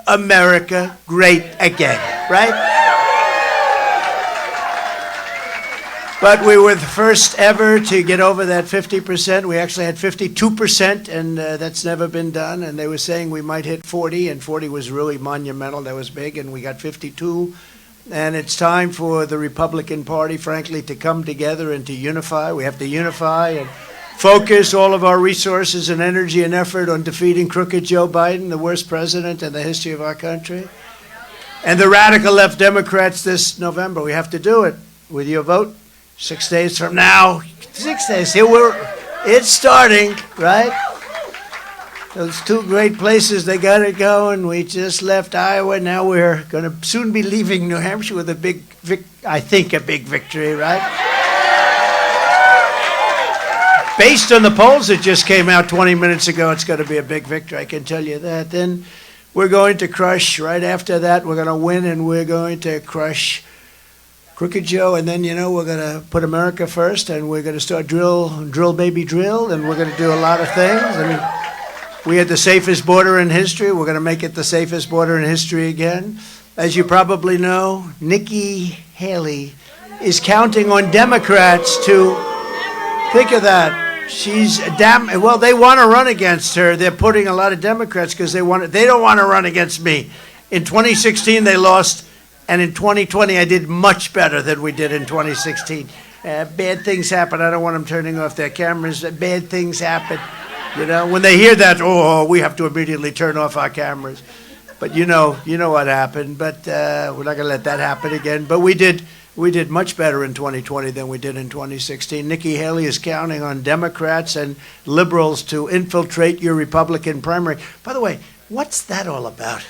America great again, right? But we were the first ever to get over that 50%. We actually had 52%, and that's never been done. And they were saying we might hit 40, and 40 was really monumental. That was big, and we got 52. And it's time for the Republican Party, frankly, to come together and to unify. We have to unify and focus all of our resources and energy and effort on defeating crooked Joe Biden, the worst president in the history of our country. And the radical left Democrats this November. We have to do it with your vote. 6 days from now, 6 days, here it's starting, right? Those two great places, they got it going. We just left Iowa. Now we're going to soon be leaving New Hampshire with a big, I think a big victory, right? Based on the polls that just came out 20 minutes ago, it's going to be a big victory, I can tell you that. Then we're going to crush, right after that, we're going to win, and we're going to crush Crooked Joe, and then, we're going to put America first, and we're going to start drill baby drill, and we're going to do a lot of things. I mean, we had the safest border in history. We're going to make it the safest border in history again. As you probably know, Nikki Haley is counting on Democrats to, think of that. She's well, they want to run against her. They're putting a lot of Democrats because they don't want to run against me. In 2016, they lost. And in 2020, I did much better than we did in 2016. Bad things happen. I don't want them turning off their cameras. Bad things happen. When they hear that, we have to immediately turn off our cameras. But you know what happened. But we're not going to let that happen again. But we did much better in 2020 than we did in 2016. Nikki Haley is counting on Democrats and liberals to infiltrate your Republican primary. By the way, what's that all about?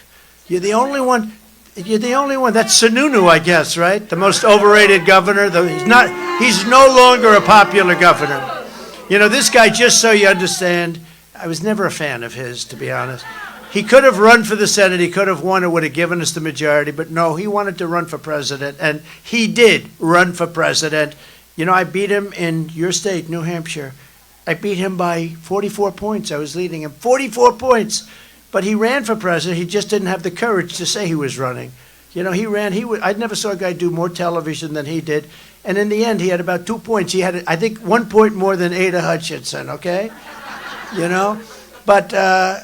You're the only one. That's Sununu, I guess, right? The most overrated governor. He's no longer a popular governor. This guy, just so you understand, I was never a fan of his, to be honest. He could have run for the Senate. He could have won. It would have given us the majority. But no, he wanted to run for president. And he did run for president. I beat him in your state, New Hampshire. I beat him by 44 points. I was leading him 44 points. But he ran for president. He just didn't have the courage to say he was running. He ran. I never saw a guy do more television than he did. And in the end, he had about 2 points. He had, I think, 1 point more than Ada Hutchinson, okay? But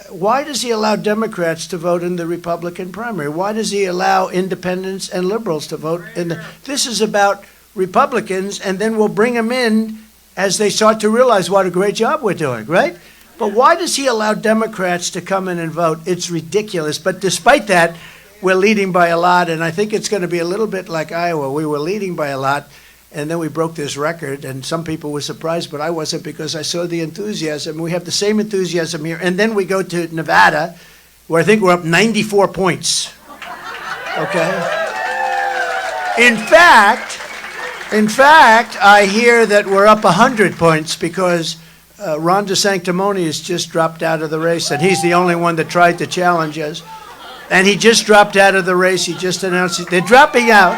why does he allow Democrats to vote in the Republican primary? Why does he allow independents and liberals to vote in This is about Republicans, and then we'll bring them in as they start to realize what a great job we're doing, right? But why does he allow Democrats to come in and vote? It's ridiculous. But despite that, we're leading by a lot, and I think it's going to be a little bit like Iowa. We were leading by a lot, and then we broke this record, and some people were surprised, but I wasn't, because I saw the enthusiasm. We have the same enthusiasm here. And then we go to Nevada, where I think we're up 94 points. Okay? In fact, I hear that we're up 100 points because Ron DeSanctimonious just dropped out of the race, and he's the only one that tried to challenge us. And he just dropped out of the race. He just announced they're dropping out.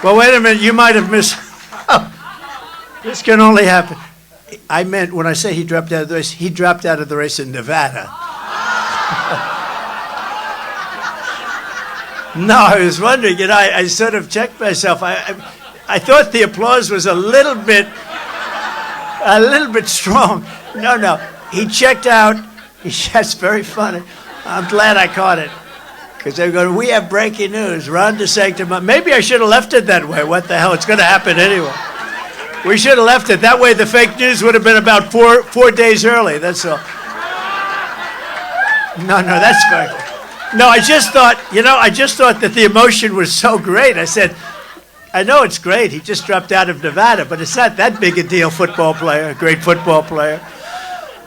Well, wait a minute. You might have missed. This can only happen. I meant, when I say he dropped out of the race, he dropped out of the race in Nevada. No, I was wondering, I sort of checked myself. I thought the applause was a little bit strong. No, he checked out. That's very funny. I'm glad I caught it. Because they're going, we have breaking news. Ron DeSanctimonious. Maybe I should have left it that way. What the hell? It's going to happen anyway. We should have left it. That way the fake news would have been about four days early. That's all. No, that's fine. No, I just thought that the emotion was so great. I said, I know it's great. He just dropped out of Nevada, but it's not that big a deal, great football player.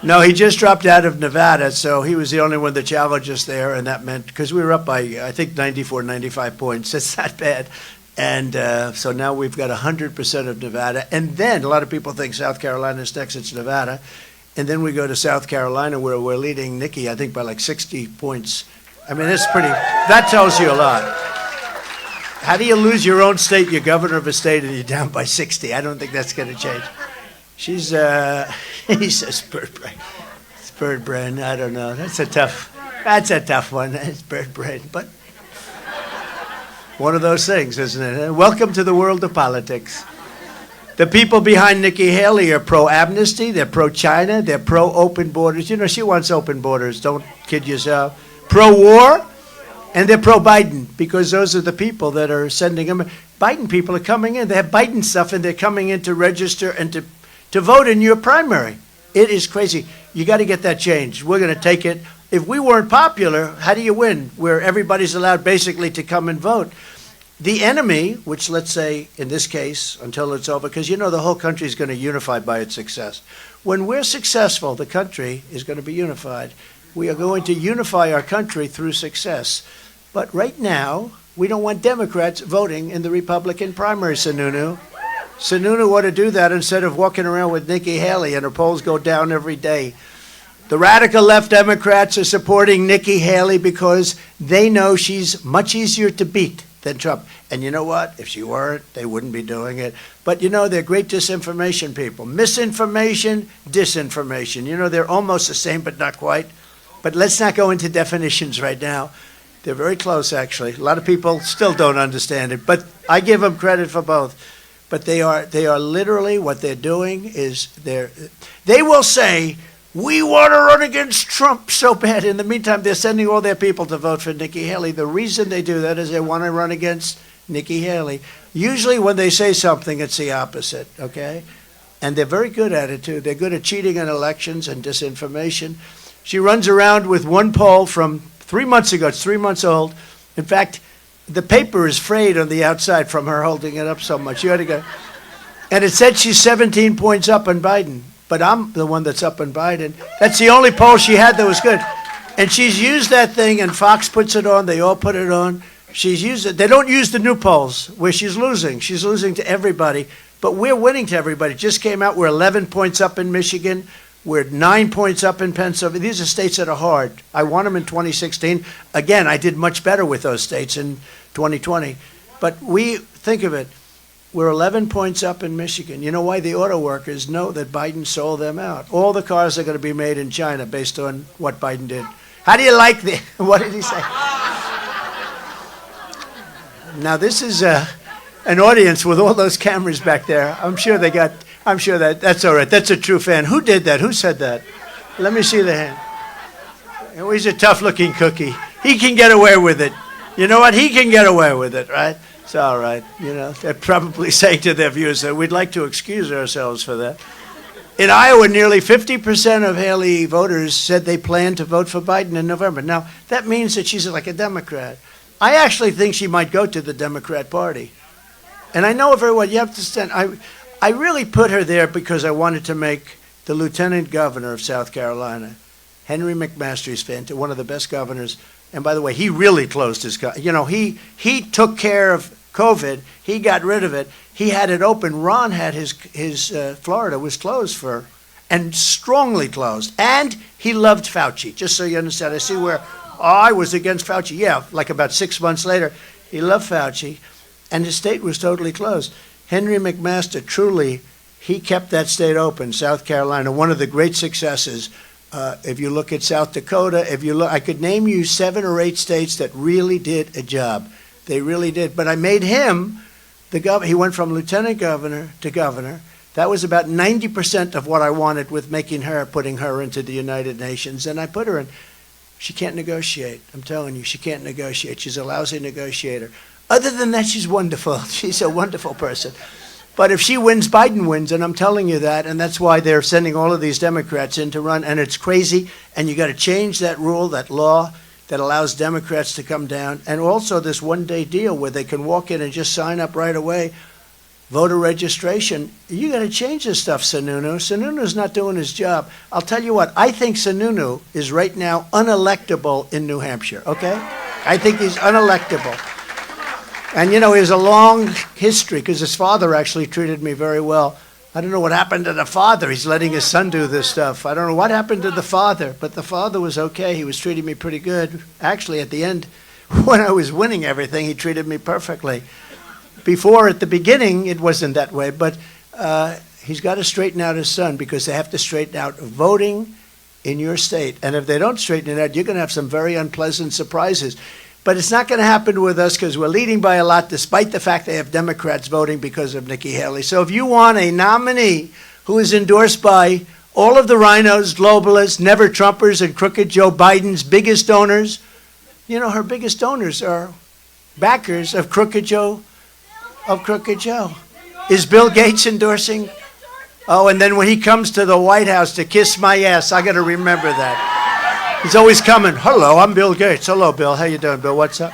No, he just dropped out of Nevada, so he was the only one that challenged us there, and that meant, because we were up by, I think, 94, 95 points. It's not bad. And so now we've got 100% of Nevada. And then a lot of people think South Carolina is next, it's Nevada. And then we go to South Carolina, where we're leading Nikki, I think, by like 60 points. I mean, that tells you a lot. How do you lose your own state? You're governor of a state and you're down by 60. I don't think that's going to change. She's, he says bird brain. It's bird brain. I don't know. That's a tough one. It's bird brain. But one of those things, isn't it? Welcome to the world of politics. The people behind Nikki Haley are pro-amnesty, they're pro-China, they're pro-open borders. You know, she wants open borders, don't kid yourself. Pro-war, and they're pro-Biden, because those are the people that are sending them. Biden people are coming in. They have Biden stuff, and they're coming in to register and to vote in your primary. It is crazy. You got to get that changed. We're going to take it. If we weren't popular, how do you win? Where everybody's allowed basically to come and vote. The enemy, which let's say in this case, until it's over, because you know the whole country is going to unify by its success. When we're successful, the country is going to be unified. We are going to unify our country through success. But right now, we don't want Democrats voting in the Republican primary, Sununu. Sununu ought to do that instead of walking around with Nikki Haley and her polls go down every day. The radical left Democrats are supporting Nikki Haley because they know she's much easier to beat than Trump. And you know what? If she weren't, they wouldn't be doing it. But you know, they're great disinformation people. Misinformation, disinformation. You know, they're almost the same, but not quite. But let's not go into definitions right now. They're very close, actually. A lot of people still don't understand it, but I give them credit for both. But they are literally, what they're doing is they will say, we want to run against Trump so bad. In the meantime, they're sending all their people to vote for Nikki Haley. The reason they do that is they want to run against Nikki Haley. Usually when they say something, it's the opposite, okay? And they're very good at it, too. They're good at cheating in elections and disinformation. She runs around with one poll from 3 months ago. It's 3 months old. In fact, the paper is frayed on the outside from her holding it up so much. You had to go. And it said she's 17 points up on Biden. But I'm the one that's up on Biden. That's the only poll she had that was good. And she's used that thing, and Fox puts it on. They all put it on. She's used it. They don't use the new polls where she's losing. She's losing to everybody. But we're winning to everybody. It just came out. We're 11 points up in Michigan. We're 9 points up in Pennsylvania. These are states that are hard. I won them in 2016. Again, I did much better with those states in 2020. But think of it. We're 11 points up in Michigan. You know why? The auto workers know that Biden sold them out. All the cars are going to be made in China based on what Biden did. How do you like what did he say? Now, this is an audience with all those cameras back there. I'm sure that's all right. That's a true fan. Who did that? Who said that? Let me see the hand. Oh, he's a tough-looking cookie. He can get away with it. You know what? He can get away with it, right? It's all right. You know, they're probably saying to their viewers that we'd like to excuse ourselves for that. In Iowa, nearly 50% of Haley voters said they plan to vote for Biden in November. Now, that means that she's like a Democrat. I actually think she might go to the Democrat Party. And I know very well, you have to stand. I really put her there because I wanted to make the lieutenant governor of South Carolina, Henry McMaster, is one of the best governors. And by the way, he really closed his, he took care of COVID. He got rid of it. He had it open. Ron had his Florida was closed and strongly closed. And he loved Fauci, just so you understand. I see where I was against Fauci. Yeah, like about 6 months later, he loved Fauci. And the state was totally closed. Henry McMaster, truly, he kept that state open, South Carolina, one of the great successes. If you look at South Dakota, I could name you 7 or 8 states that really did a job. They really did. But I made him the governor. He went from lieutenant governor to governor. That was about 90% of what I wanted with putting her into the United Nations. And I put her in. She can't negotiate. I'm telling you, she can't negotiate. She's a lousy negotiator. Other than that, she's wonderful. She's a wonderful person. But if she wins, Biden wins, and I'm telling you that, and that's why they're sending all of these Democrats in to run, and it's crazy, and you got to change that rule, that law that allows Democrats to come down, and also this one-day deal where they can walk in and just sign up right away, voter registration. You got to change this stuff, Sununu. Sununu's not doing his job. I'll tell you what, I think Sununu is right now unelectable in New Hampshire, okay? I think he's unelectable. And, he has a long history because his father actually treated me very well. I don't know what happened to the father. He's letting his son do this stuff. I don't know what happened to the father, but the father was okay. He was treating me pretty good. Actually, at the end, when I was winning everything, he treated me perfectly. Before, at the beginning, it wasn't that way, but he's got to straighten out his son, because they have to straighten out voting in your state. And if they don't straighten it out, you're going to have some very unpleasant surprises. But it's not going to happen with us, because we're leading by a lot, despite the fact they have Democrats voting because of Nikki Haley. So if you want a nominee who is endorsed by all of the rhinos, globalists, never Trumpers, and crooked Joe Biden's biggest donors, you know, her biggest donors are backers of crooked Joe, Is Bill Gates endorsing? Oh, and then when he comes to the White House to kiss my ass, I got to remember that. He's always coming. Hello, I'm Bill Gates. Hello, Bill. How you doing, Bill? What's up?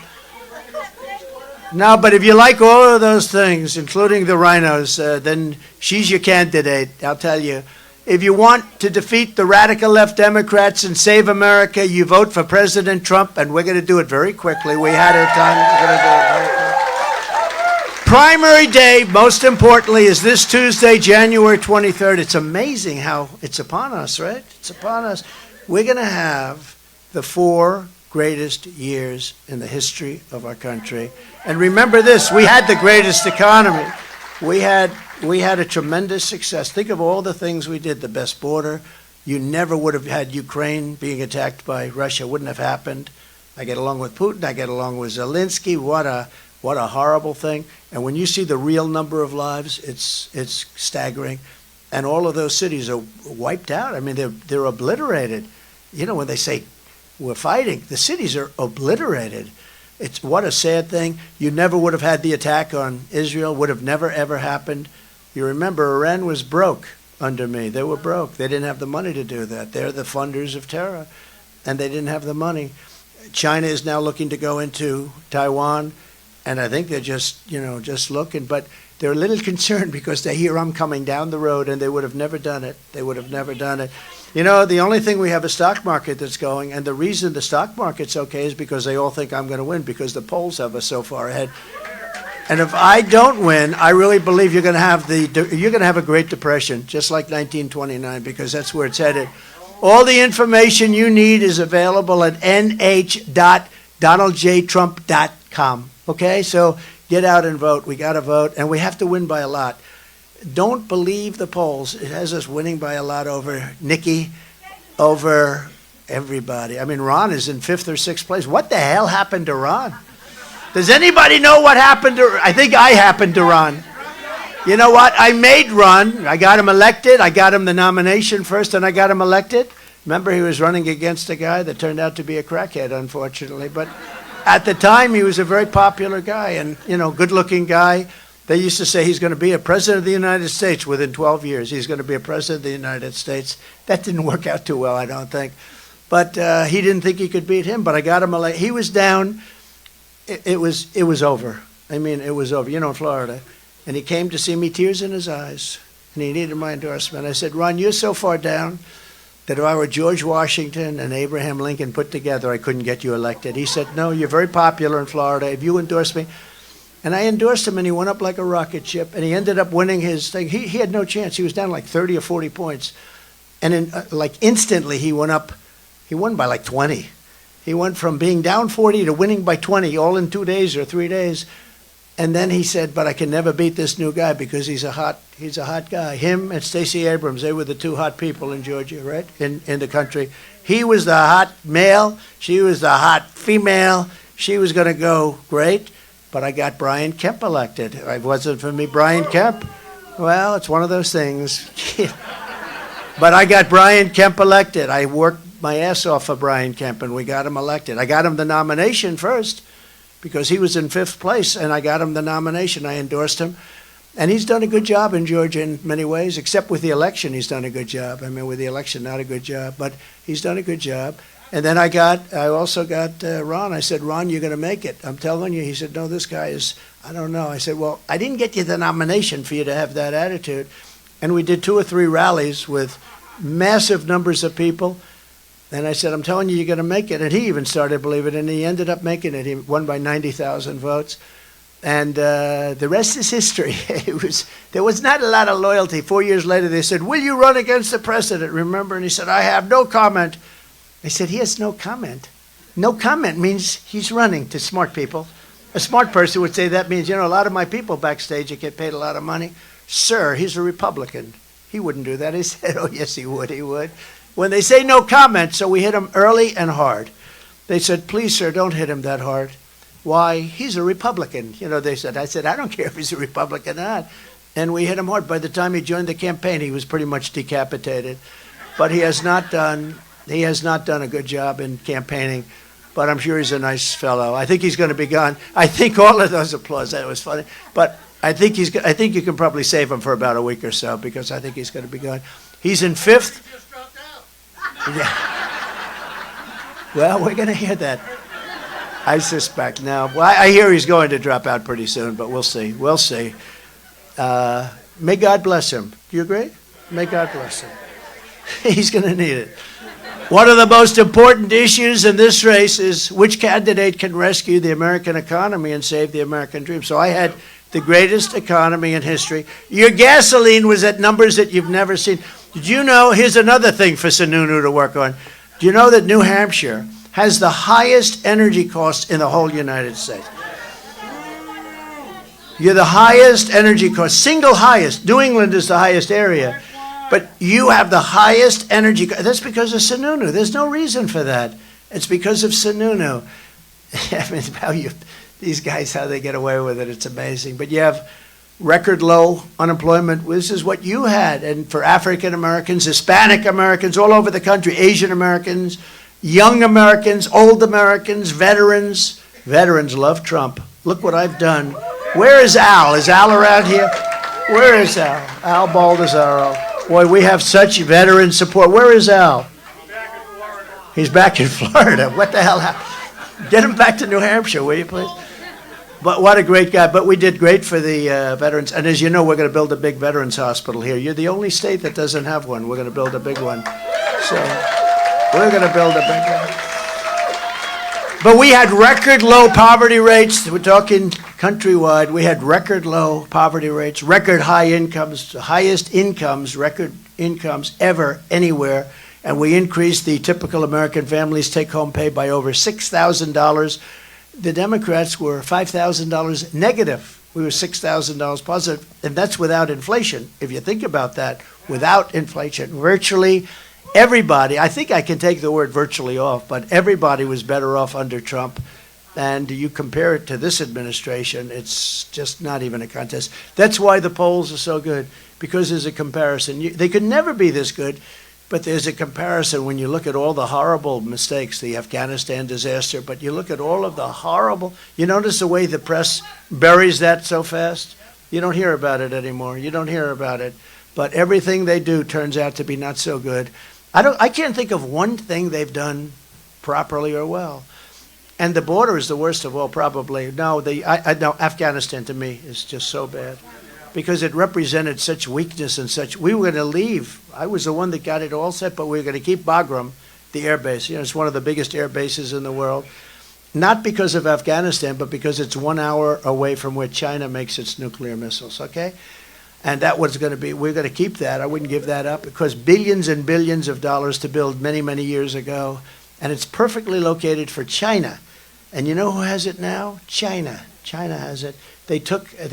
No, but if you like all of those things, including the rhinos, then she's your candidate, I'll tell you. If you want to defeat the radical left Democrats and save America, you vote for President Trump, and we're going to do it very quickly. We had our time. We're going to do it very quickly. Primary day, most importantly, is this Tuesday, January 23rd. It's amazing how it's upon us, right? It's upon us. We're going to have the 4 greatest years in the history of our country. And remember this, we had the greatest economy. We had a tremendous success. Think of all the things we did, the best border. You never would have had Ukraine being attacked by Russia. Wouldn't have happened. I get along with Putin. I get along with Zelensky. What a horrible thing. And when you see the real number of lives, it's staggering. And all of those cities are wiped out. I mean, they're obliterated. You know, when they say we're fighting, the cities are obliterated. It's what a sad thing. You never would have had the attack on Israel, would have never, ever happened. You remember, Iran was broke under me. They were broke. They didn't have the money to do that. They're the funders of terror, and they didn't have the money. China is now looking to go into Taiwan, and I think they're just looking. But they're a little concerned because they hear I'm coming down the road, and they would have never done it. They would have never done it. You know, the only thing we have a stock market that's going, and the reason the stock market's okay is because they all think I'm going to win, because the polls have us so far ahead. And if I don't win, I really believe you're going to have a Great Depression, just like 1929, because that's where it's headed. All the information you need is available at nh.donaldjtrump.com. Okay, so get out and vote. We got to vote, and we have to win by a lot. Don't believe the polls. It has us winning by a lot over Nikki, over everybody. I mean, Ron is in 5th or 6th place. What the hell happened to Ron? Does anybody know what happened to? I think I happened to Ron. You know what? I made Ron. I got him elected. I got him the nomination first, and I got him elected. Remember, he was running against a guy that turned out to be a crackhead, unfortunately. But at the time, he was a very popular guy and, good-looking guy. They used to say he's going to be a president of the United States within 12 years. He's going to be a president of the United States. That didn't work out too well, I don't think. But he didn't think he could beat him, but I got him elected. He was down. It was over. I mean, it was over, in Florida. And he came to see me, tears in his eyes, and he needed my endorsement. I said, Ron, you're so far down that if I were George Washington and Abraham Lincoln put together, I couldn't get you elected. He said, no, you're very popular in Florida. If you endorse me. And I endorsed him, and he went up like a rocket ship, and he ended up winning his thing. He had no chance. He was down like 30 or 40 points. And instantly he went up. He won by like 20. He went from being down 40 to winning by 20, all in 2 days or 3 days. And then he said, but I can never beat this new guy because he's a hot guy. Him and Stacey Abrams, they were the 2 hot people in Georgia, right, in the country. He was the hot male. She was the hot female. She was going to go great. But I got Brian Kemp elected. It wasn't for me, Brian Kemp. Well, it's one of those things. But I got Brian Kemp elected. I worked my ass off for Brian Kemp, and we got him elected. I got him the nomination first because he was in 5th place, and I got him the nomination. I endorsed him. And he's done a good job in Georgia in many ways, except with the election, he's done a good job. I mean, with the election, not a good job, but he's done a good job. And then I also got Ron. I said, Ron, you're going to make it. I'm telling you. He said, no, this guy is, I don't know. I said, well, I didn't get you the nomination for you to have that attitude. And we did 2 or 3 rallies with massive numbers of people. And I said, I'm telling you, you're going to make it. And he even started believing it, and he ended up making it. He won by 90,000 votes. And the rest is history. There was not a lot of loyalty. 4 years later, they said, will you run against the president? Remember? And he said, I have no comment. I said, he has no comment. No comment means he's running to smart people. A smart person would say that means, a lot of my people backstage that get paid a lot of money. Sir, he's a Republican. He wouldn't do that. He said, oh, yes, he would. When they say no comment, so we hit him early and hard. They said, please, sir, don't hit him that hard. Why? He's a Republican. I said, I don't care if he's a Republican or not. And we hit him hard. By the time he joined the campaign, he was pretty much decapitated. But he has not done a good job in campaigning. But I'm sure he's a nice fellow. I think he's going to be gone. I think all of those applause, that was funny. But I think you can probably save him for about a week or so, because I think he's going to be gone. He's in fifth. He just dropped out. Yeah. Well, we're going to hear that. I suspect now. Well, I hear he's going to drop out pretty soon, but we'll see. We'll see. May God bless him. Do you agree? May God bless him. He's going to need it. One of the most important issues in this race is which candidate can rescue the American economy and save the American dream. So I had the greatest economy in history. Your gasoline was at numbers that you've never seen. Did you know? Here's another thing for Sununu to work on. Do you know that New Hampshire has the highest energy costs in the whole United States? You're the highest energy cost, single highest. New England is the highest area. But you have the highest energy. That's because of Sununu. There's no reason for that. It's because of Sununu. I mean, these guys, how they get away with it, it's amazing. But you have record low unemployment. This is what you had. And for African Americans, Hispanic Americans, all over the country, Asian Americans, young Americans, old Americans, veterans. Veterans love Trump. Look what I've done. Where is Al? Is Al around here? Where is Al? Al Baldessaro. Boy, we have such veteran support. Where is Al? He's back in Florida. What the hell happened? Get him back to New Hampshire, will you, please? But what a great guy. But we did great for the veterans. And as you know, we're going to build a big veterans hospital here. You're the only state that doesn't have one. We're going to build a big one. So we're going to build a big one. But we had record low poverty rates. We're talking countrywide. We had record low poverty rates, record high incomes, highest incomes, record incomes ever, anywhere. And we increased the typical American family's take-home pay by over $6,000. The Democrats were $5,000 negative. We were $6,000 positive. And that's without inflation. If you think about that, without inflation, virtually everybody, I think I can take the word virtually off, but everybody was better off under Trump. And you compare it to this administration, it's just not even a contest. That's why the polls are so good, because there's a comparison. They could never be this good, but there's a comparison when you look at all the horrible mistakes, the Afghanistan disaster, but you look at all of the horrible, you notice the way the press buries that so fast? You don't hear about it anymore. You don't hear about it. But everything they do turns out to be not so good. I can't think of one thing they've done properly or well. And the border is the worst of all, probably. No, no, Afghanistan to me is just so bad, because it represented such weakness and such. We were going to leave. I was the one that got it all set, but we were going to keep Bagram, the air base. It's one of the biggest air bases in the world. Not because of Afghanistan, but because it's 1 hour away from where China makes its nuclear missiles, okay? And that was going to be, we're going to keep that. I wouldn't give that up. It cost billions and billions of dollars to build many, many years ago. And it's perfectly located for China. And you know who has it now? China. China has it. They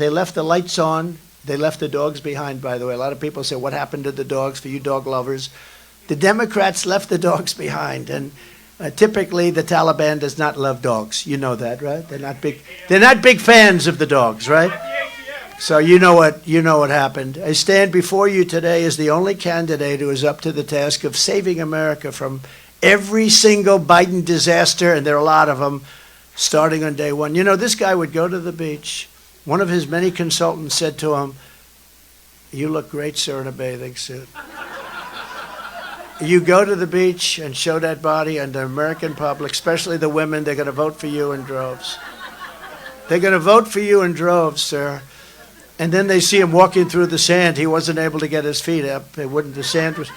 left the lights on. They left the dogs behind, by the way. A lot of people say, what happened to the dogs, for you dog lovers? The Democrats left the dogs behind. And typically the Taliban does not love dogs. You know that, right? They're not big fans of the dogs, right? So you know what happened. I stand before you today as the only candidate who is up to the task of saving America from every single Biden disaster, and there are a lot of them, starting on day one. This guy would go to the beach. One of his many consultants said to him, "You look great, sir, in a bathing suit." You go to the beach and show that body, and the American public, especially the women, they're going to vote for you in droves. They're going to vote for you in droves, sir. And then they see him walking through the sand. He wasn't able to get his feet up. The sand was.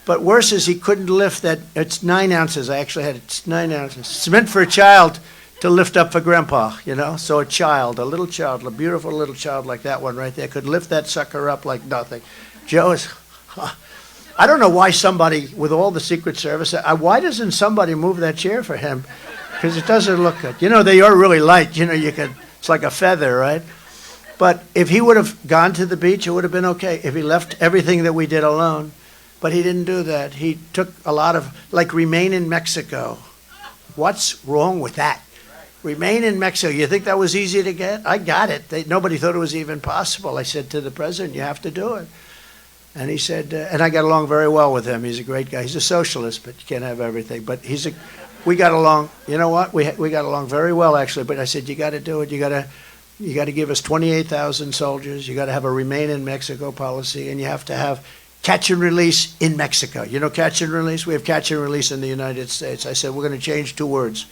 But worse is he couldn't lift that. It's 9 ounces. I actually had it. It's 9 ounces. It's meant for a child to lift up for grandpa, So a little child, a beautiful little child like that one right there, could lift that sucker up like nothing. Joe is. I don't know why somebody, with all the Secret Service, why doesn't somebody move that chair for him? because it doesn't look good. You know, they are really light. You know, it's like a feather, right? But if he would have gone to the beach, it would have been okay. If he left everything that we did alone. But he didn't do that. He took a lot of, like, remain in Mexico. What's wrong with that? Remain in Mexico. You think that was easy to get? I got it. Nobody thought it was even possible. I said to the president, you have to do it. And he said, and I got along very well with him. He's a great guy. He's a socialist, but you can't have everything. But we got along, you know what? We got along very well, actually. But I said, you got to do it. You got to give us 28,000 soldiers. You got to have a remain in Mexico policy, and you have to have catch and release in Mexico. You know catch and release? We have catch and release in the United States. I said, we're going to change 2 words.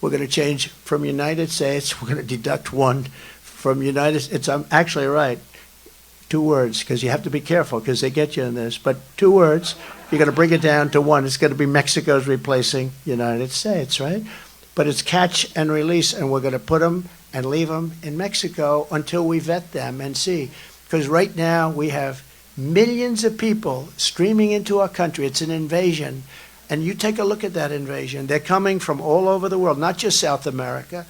We're going to change from United States, we're going to deduct 1 from United States. I'm actually right. 2 words, because you have to be careful, because they get you in this. But 2 words, you're going to bring it down to 1. It's going to be Mexico's replacing United States, right? But it's catch and release, and we're going to put them and leave them in Mexico until we vet them and see. Because right now we have millions of people streaming into our country. It's an invasion. And you take a look at that invasion. They're coming from all over the world, not just South America,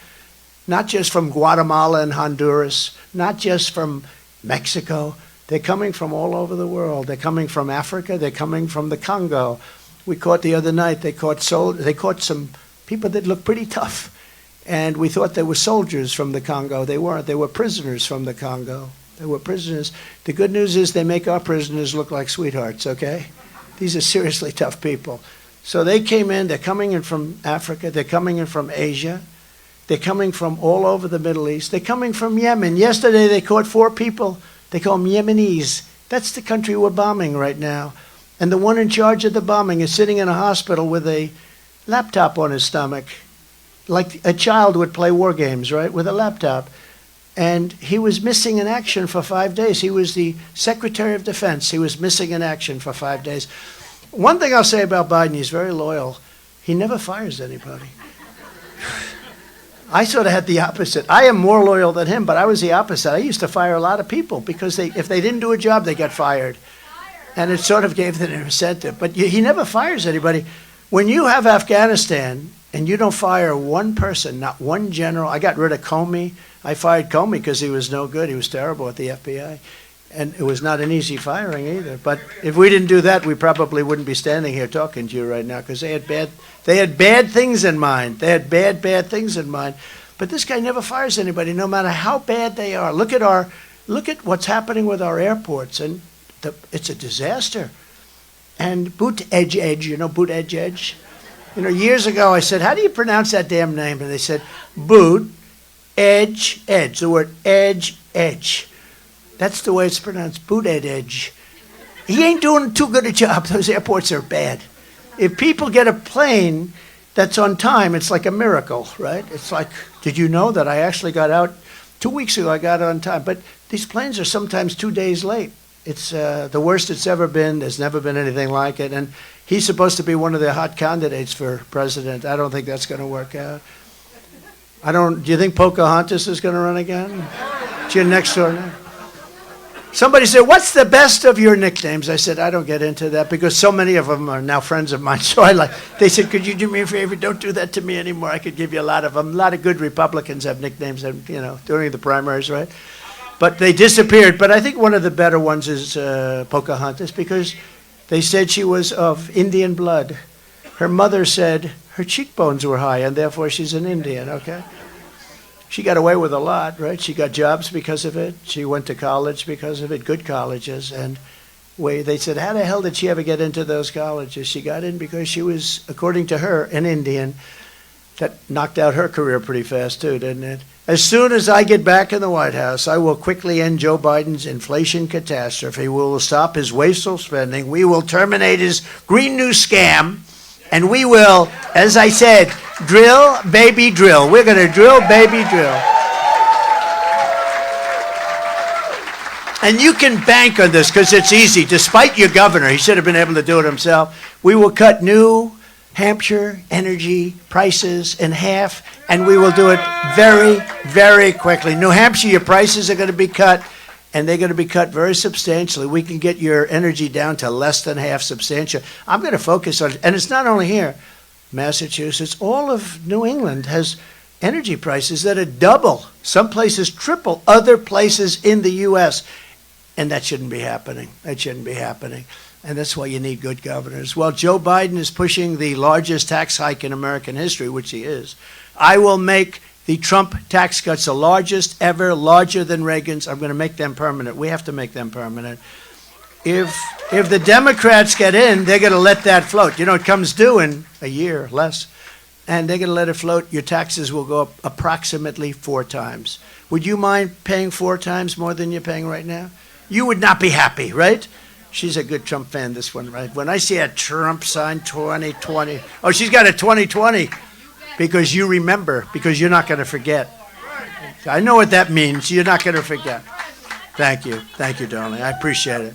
not just from Guatemala and Honduras, not just from Mexico. They're coming from all over the world. They're coming from Africa. They're coming from the Congo. We caught the other night, they caught some people that looked pretty tough. And we thought they were soldiers from the Congo. They weren't. They were prisoners from the Congo. They were prisoners. The good news is they make our prisoners look like sweethearts, okay? These are seriously tough people. So they came in. They're coming in from Africa. They're coming in from Asia. They're coming from all over the Middle East. They're coming from Yemen. Yesterday they caught 4 people. They call them Yemenis. That's the country we're bombing right now. And the one in charge of the bombing is sitting in a hospital with a laptop on his stomach, like a child would play war games, right, with a laptop. And he was missing in action for 5 days. He was the Secretary of Defense. He was missing in action for 5 days. One thing I'll say about Biden, he's very loyal. He never fires anybody. I sort of had the opposite. I am more loyal than him, but I was the opposite. I used to fire a lot of people because if they didn't do a job, they got fired. And it sort of gave them an incentive. But he never fires anybody. When you have Afghanistan and you don't fire one person, not one general. I got rid of Comey. I fired Comey because he was no good. He was terrible at the FBI. And it was not an easy firing either. But if we didn't do that, we probably wouldn't be standing here talking to you right now because they had bad things in mind. They had bad things in mind. But this guy never fires anybody, no matter how bad they are. Look at what's happening with our airports, and it's a disaster. And Boot Edge, you know Boot Edge? You know, years ago I said, how do you pronounce that damn name? And they said, Boot Edge, the word edge. That's the way it's pronounced, Boot Edge. He ain't doing too good a job. Those airports are bad. If people get a plane that's on time, it's like a miracle, right? It's like, did you know that I actually got out 2 weeks ago? I got on time. But these planes are sometimes 2 days late. It's the worst it's ever been. There's never been anything like it. And he's supposed to be one of the hot candidates for president. I don't think that's going to work out. Do you think Pocahontas is going to run again? It's your next door neighbor. Somebody said, what's the best of your nicknames? I said, I don't get into that because so many of them are now friends of mine. So they said, could you do me a favor? Don't do that to me anymore. I could give you a lot of them. A lot of good Republicans have nicknames, during the primaries, right? But they disappeared. But I think one of the better ones is Pocahontas because they said she was of Indian blood. Her mother said her cheekbones were high and therefore she's an Indian, okay? She got away with a lot, right? She got jobs because of it. She went to college because of it, good colleges. And they said, how the hell did she ever get into those colleges? She got in because she was, according to her, an Indian. That knocked out her career pretty fast, too, didn't it? As soon as I get back in the White House, I will quickly end Joe Biden's inflation catastrophe. We will stop his wasteful spending. We will terminate his Green New Scam. And we will, as I said, drill, baby, drill. We're going to drill, baby, drill. And you can bank on this because it's easy. Despite your governor, he should have been able to do it himself. We will cut New Hampshire energy prices in half, and we will do it very, very quickly. New Hampshire, your prices are going to be cut, and they're going to be cut very substantially. We can get your energy down to less than half substantial. I'm going to focus on it. And it's not only here. Massachusetts, all of New England has energy prices that are double, some places triple, other places in the U.S. And that shouldn't be happening. That shouldn't be happening. And that's why you need good governors. Well, Joe Biden is pushing the largest tax hike in American history, which he is. I will make the Trump tax cuts the largest ever, larger than Reagan's. I'm going to make them permanent. We have to make them permanent. If the Democrats get in, they're going to let that float. You know, it comes due in a year, less. And they're going to let it float. Your taxes will go up approximately 4 times. Would you mind paying 4 times more than you're paying right now? You would not be happy, right? She's a good Trump fan, this one, right? When I see a Trump sign 2020, oh, she's got a 2020 because you remember, because you're not going to forget. I know what that means. You're not going to forget. Thank you. Thank you, darling. I appreciate it.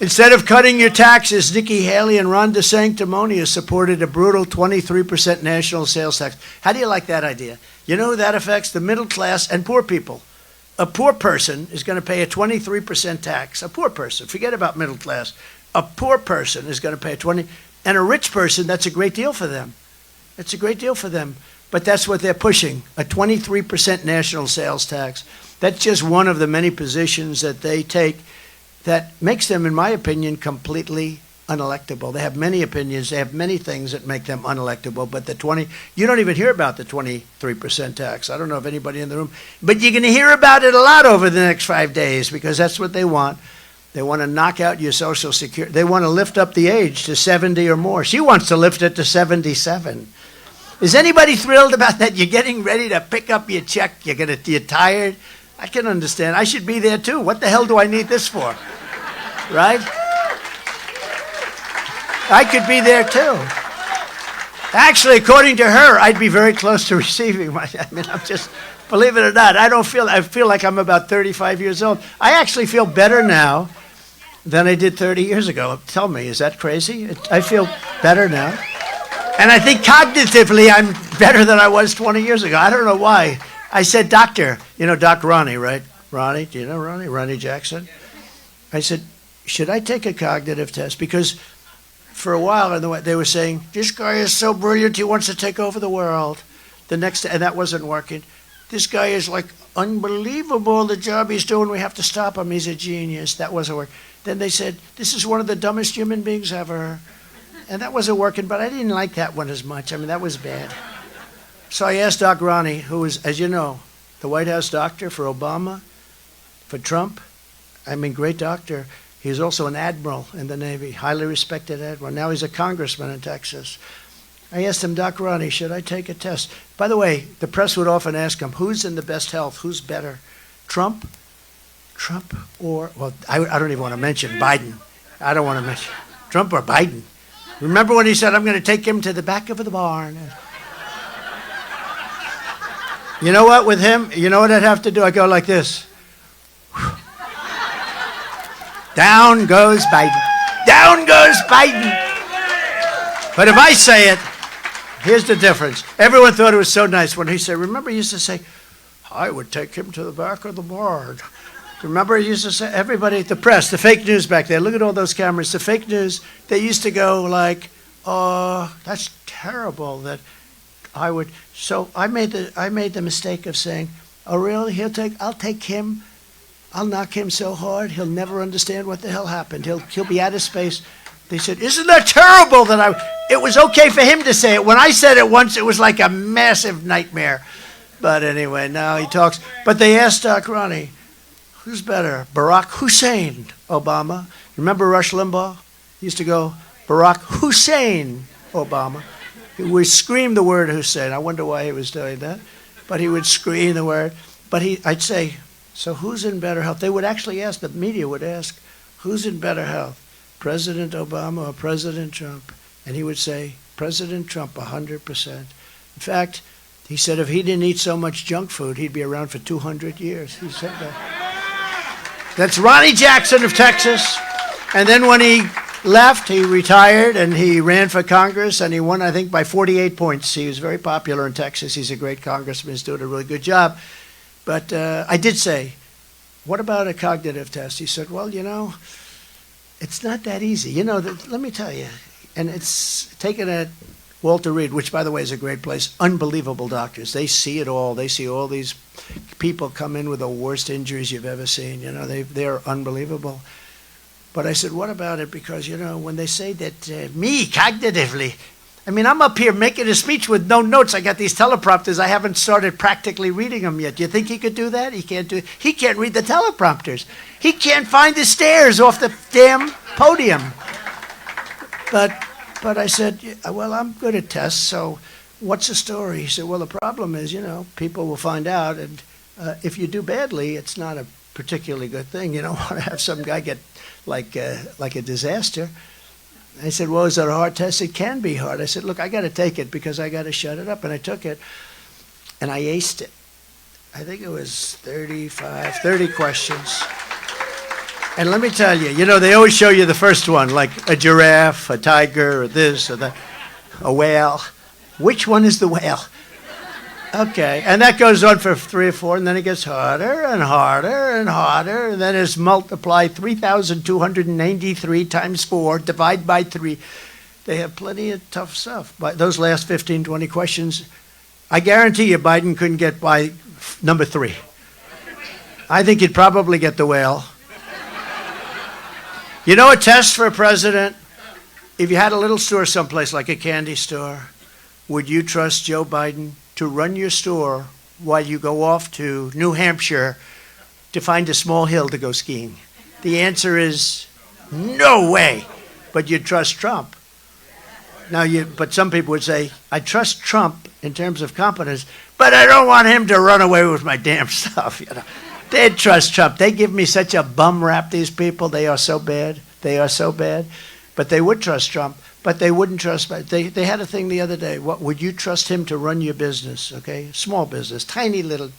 Instead of cutting your taxes, Nikki Haley and Ron DeSanctimonious supported a brutal 23% national sales tax. How do you like that idea? You know who that affects? The middle class and poor people. A poor person is going to pay a 23% tax. A poor person, forget about middle class. A poor person is going to pay a 20, and a rich person, that's a great deal for them. It's a great deal for them. But that's what they're pushing, a 23% national sales tax. That's just one of the many positions that they take that makes them, in my opinion, completely unelectable. They have many opinions. They have many things that make them unelectable. But you don't even hear about the 23% tax. I don't know if anybody in the room, but you're going to hear about it a lot over the next 5 days because that's what they want. They want to knock out your Social Security. They want to lift up the age to 70 or more. She wants to lift it to 77. Is anybody thrilled about that? You're getting ready to pick up your check. You're tired. I can understand. I should be there too. What the hell do I need this for? Right? I could be there too. Actually, according to her, I'd be very close to receiving I'm just, believe it or not, I feel like I'm about 35 years old. I actually feel better now than I did 30 years ago. Tell me, is that crazy? I feel better now. And I think cognitively, I'm better than I was 20 years ago. I don't know why. I said, doctor, you know, Doc Ronnie, right? Ronnie, do you know Ronnie? Ronnie Jackson? I said, should I take a cognitive test? Because for a while, they were saying, this guy is so brilliant, he wants to take over the world. And that wasn't working. This guy is like unbelievable, the job he's doing, we have to stop him, he's a genius. That wasn't working. Then they said, this is one of the dumbest human beings ever. And that wasn't working, but I didn't like that one as much. That was bad. So I asked Doc Ronnie, who is, as you know, the White House doctor for Obama, for Trump. Great doctor. He's also an admiral in the Navy, highly respected admiral. Now he's a congressman in Texas. I asked him, Doc Ronnie, should I take a test? By the way, the press would often ask him, who's in the best health? Who's better? Trump or, well, I don't even want to mention Biden. I don't want to mention Trump or Biden. Remember when he said, I'm going to take him to the back of the barn? You know what, with him, you know what I'd have to do? I go like this. Down goes Biden. Down goes Biden. But if I say it, here's the difference. Everyone thought it was so nice when he said, remember he used to say, I would take him to the back of the barn. Remember he used to say, everybody, the press, the fake news back there, look at all those cameras, the fake news, they used to go like, oh, that's terrible that I would. So I made the mistake of saying, oh really, I'll take him. I'll knock him so hard, he'll never understand what the hell happened. He'll be out of space. They said, isn't that terrible it was okay for him to say it. When I said it once, it was like a massive nightmare. But anyway, now he talks. But they asked Doc Ronnie, who's better, Barack Hussein Obama? Remember Rush Limbaugh? He used to go, Barack Hussein Obama. He would scream the word Hussein. I wonder why he was doing that. But he would scream the word. But I'd say, so who's in better health? They would actually ask, the media would ask, who's in better health, President Obama or President Trump? And he would say, President Trump, 100%. In fact, he said if he didn't eat so much junk food, he'd be around for 200 years. He said that. That's Ronnie Jackson of Texas. And then when he left, he retired and he ran for Congress and he won, I think, by 48 points. He was very popular in Texas. He's a great congressman. He's doing a really good job. But I did say, what about a cognitive test? He said, well, it's not that easy. Let me tell you. And it's taken a Walter Reed, which, by the way, is a great place. Unbelievable doctors. They see it all. They see all these people come in with the worst injuries you've ever seen. You know, they're unbelievable. But I said, what about it? Because, you know, when they say that me, cognitively, I mean, I'm up here making a speech with no notes. I got these teleprompters. I haven't started practically reading them yet. Do you think he could do that? He can't do it. He can't read the teleprompters. He can't find the stairs off the damn podium. But I said, well, I'm good at tests, so what's the story? He said, well, the problem is, you know, people will find out, and if you do badly, it's not a particularly good thing. You don't want to have some guy get like a disaster. I said, well, is it a hard test? It can be hard. I said, look, I got to take it because I got to shut it up. And I took it, and I aced it. I think it was 30 questions. And let me tell you, you know, they always show you the first one, like a giraffe, a tiger, or this, or that, a whale. Which one is the whale? Okay, and that goes on for 3 or 4, and then it gets harder and harder and harder, and then it's multiplied 3,293 times 4, divide by 3. They have plenty of tough stuff. But those last 15, 20 questions, I guarantee you Biden couldn't get by number 3. I think he'd probably get the whale. You know, a test for a president, if you had a little store someplace like a candy store, would you trust Joe Biden to run your store while you go off to New Hampshire to find a small hill to go skiing? The answer is no way. But you'd trust Trump. Now, but some people would say, I trust Trump in terms of competence, but I don't want him to run away with my damn stuff, you know. They'd trust Trump. They give me such a bum rap, these people. They are so bad. They are so bad. But they would trust Trump. But they wouldn't trust. They had a thing the other day. What would you trust him to run your business? Okay, small business, tiny little.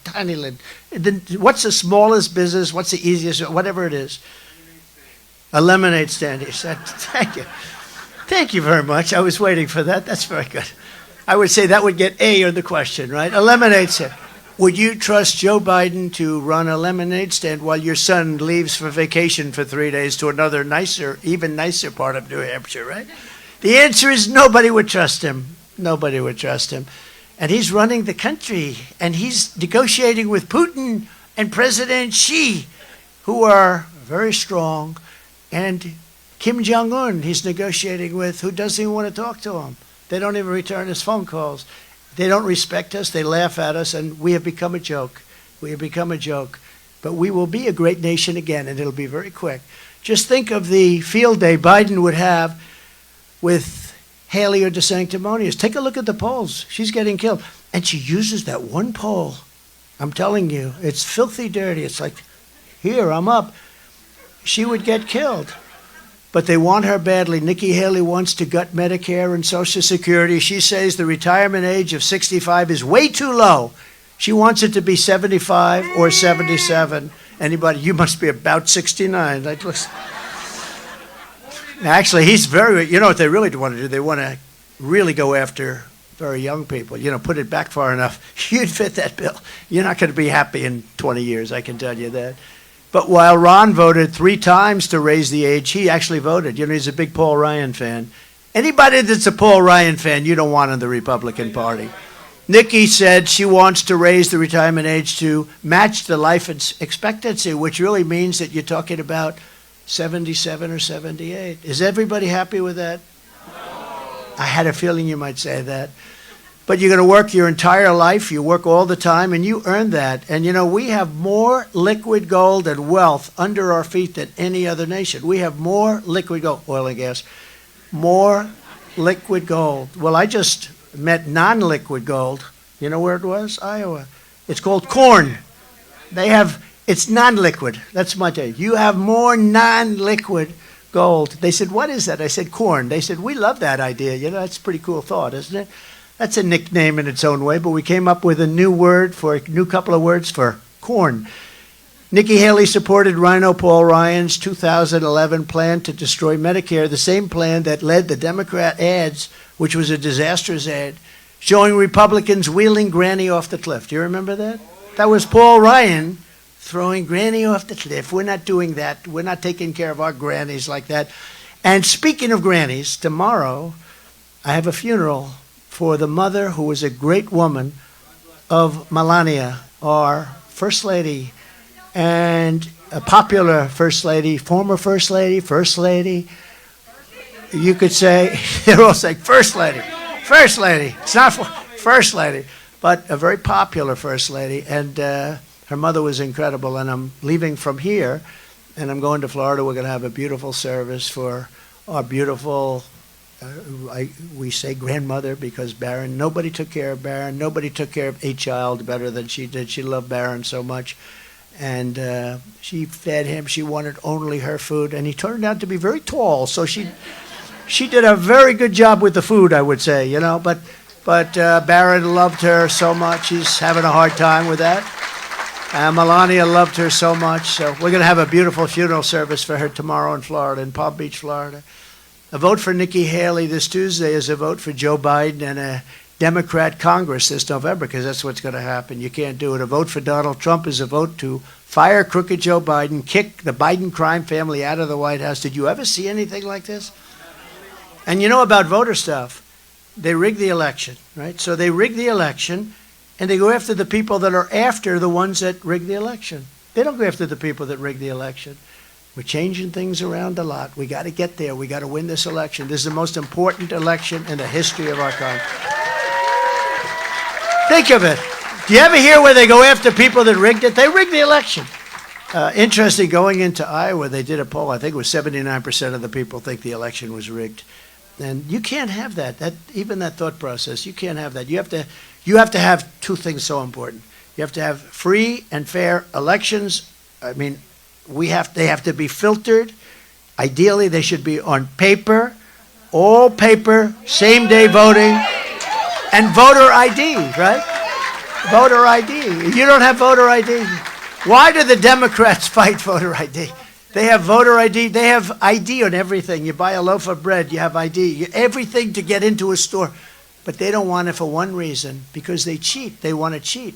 What's the smallest business? What's the easiest? Whatever it is. A lemonade stand. He said, "Thank you, thank you very much. I was waiting for that. That's very good." I would say that would get A on the question, right? A lemonade stand. Would you trust Joe Biden to run a lemonade stand while your son leaves for vacation for 3 days to another nicer, even nicer part of New Hampshire, right? The answer is nobody would trust him. Nobody would trust him. And he's running the country, and he's negotiating with Putin and President Xi, who are very strong, and Kim Jong-un he's negotiating with, who doesn't even want to talk to him. They don't even return his phone calls. They don't respect us. They laugh at us, and we have become a joke. We have become a joke. But we will be a great nation again, and it'll be very quick. Just think of the field day Biden would have with Haley or DeSanctimonious. Take a look at the polls. She's getting killed. And she uses that one poll. I'm telling you, it's filthy dirty. It's like, here, I'm up. She would get killed. But they want her badly. Nikki Haley wants to gut Medicare and Social Security. She says the retirement age of 65 is way too low. She wants it to be 75 or 77. Anybody? You must be about 69. Like, listen. Actually, he's very, you know what they really want to do? They want to really go after very young people. You know, put it back far enough. You'd fit that bill. You're not going to be happy in 20 years, I can tell you that. But while Ron voted 3 times to raise the age, he actually voted. You know, he's a big Paul Ryan fan. Anybody that's a Paul Ryan fan, you don't want in the Republican Party. Nikki said she wants to raise the retirement age to match the life expectancy, which really means that you're talking about 77 or 78. Is everybody happy with that? I had a feeling you might say that. But you're going to work your entire life. You work all the time, and you earn that. And, you know, we have more liquid gold and wealth under our feet than any other nation. We have more liquid gold, oil and gas, more liquid gold. Well, I just met non-liquid gold. You know where it was? Iowa. It's called corn. It's non-liquid. That's my day. You have more non-liquid gold. They said, what is that? I said, corn. They said, we love that idea. You know, that's a pretty cool thought, isn't it? That's a nickname in its own way, but we came up with a new couple of words for corn. Nikki Haley supported Rhino Paul Ryan's 2011 plan to destroy Medicare, the same plan that led the Democrat ads, which was a disastrous ad, showing Republicans wheeling Granny off the cliff. Do you remember that? That was Paul Ryan throwing Granny off the cliff. We're not doing that. We're not taking care of our grannies like that. And speaking of grannies, tomorrow I have a funeral for the mother, who was a great woman, of Melania, our First Lady, and a popular First Lady, former First Lady, First Lady. You could say, they're all saying First Lady, First Lady. It's not First Lady, but a very popular First Lady. And her mother was incredible. And I'm leaving from here, and I'm going to Florida. We're going to have a beautiful service for our beautiful, we say grandmother, because Barron, nobody took care of Barron. Nobody took care of a child better than she did. She loved Barron so much. And she fed him. She wanted only her food. And he turned out to be very tall. So she did a very good job with the food, I would say, you know. But Barron loved her so much. He's having a hard time with that. Melania loved her so much. So we're going to have a beautiful funeral service for her tomorrow in Florida, in Palm Beach, Florida. A vote for Nikki Haley this Tuesday is a vote for Joe Biden and a Democrat Congress this November, because that's what's going to happen. You can't do it. A vote for Donald Trump is a vote to fire crooked Joe Biden, kick the Biden crime family out of the White House. Did you ever see anything like this? And you know about voter stuff. They rig the election, right? So they rig the election, and they go after the people that are after the ones that rig the election. They don't go after the people that rig the election. We're changing things around a lot. We got to get there. We got to win this election. This is the most important election in the history of our country. Think of it. Do you ever hear where they go after people that rigged it? They rigged the election. Interesting, going into Iowa, they did a poll. I think it was 79% of the people think the election was rigged. And you can't have that. Even that thought process, you can't have that. You have to have two things so important. You have to have free and fair elections. I mean, they have to be filtered. Ideally, they should be on paper, all paper, same day voting, and voter ID, right? Voter ID. You don't have voter ID. Why do the Democrats fight voter ID? They have voter ID. They have ID on everything. You buy a loaf of bread, you have ID. Everything to get into a store. But they don't want it for one reason, because they cheat. They want to cheat.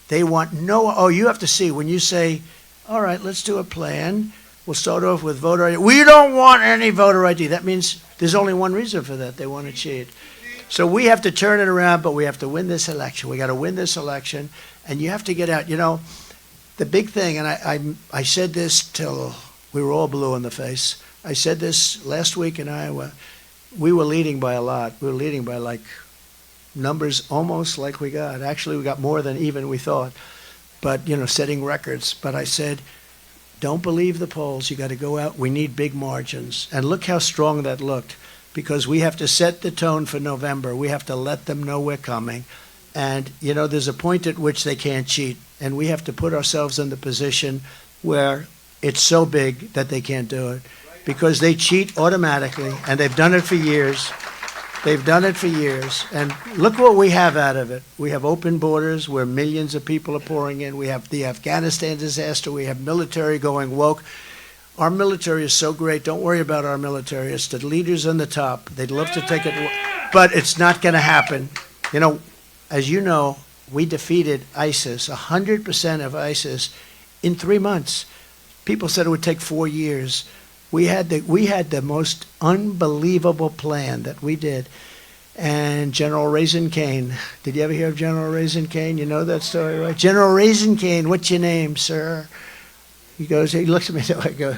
They want you have to see, when you say, all right, let's do a plan. We'll start off with voter ID. We don't want any voter ID. That means there's only one reason for that. They want to cheat. So we have to turn it around, but we have to win this election. We got to win this election, and you have to get out. You know, the big thing, and I said this till we were all blue in the face. I said this last week in Iowa. We were leading by a lot. We were leading by like numbers almost like we got. Actually, we got more than even we thought. But, you know, setting records. But I said, don't believe the polls. You got to go out. We need big margins. And look how strong that looked. Because we have to set the tone for November. We have to let them know we're coming. And, you know, there's a point at which they can't cheat. And we have to put ourselves in the position where it's so big that they can't do it. Because they cheat automatically, and they've done it for years. They've done it for years. And look what we have out of it. We have open borders where millions of people are pouring in. We have the Afghanistan disaster. We have military going woke. Our military is so great. Don't worry about our military. It's the leaders on the top. They'd love to take it, but it's not going to happen. You know, as you know, we defeated ISIS, 100% of ISIS, in 3 months. People said it would take 4 years. We had the most unbelievable plan that we did. And General Raisin Cain, did you ever hear of General Raisin Cain? You know that story, right? General Raisin Cain, what's your name, sir? He looks at me, so I go,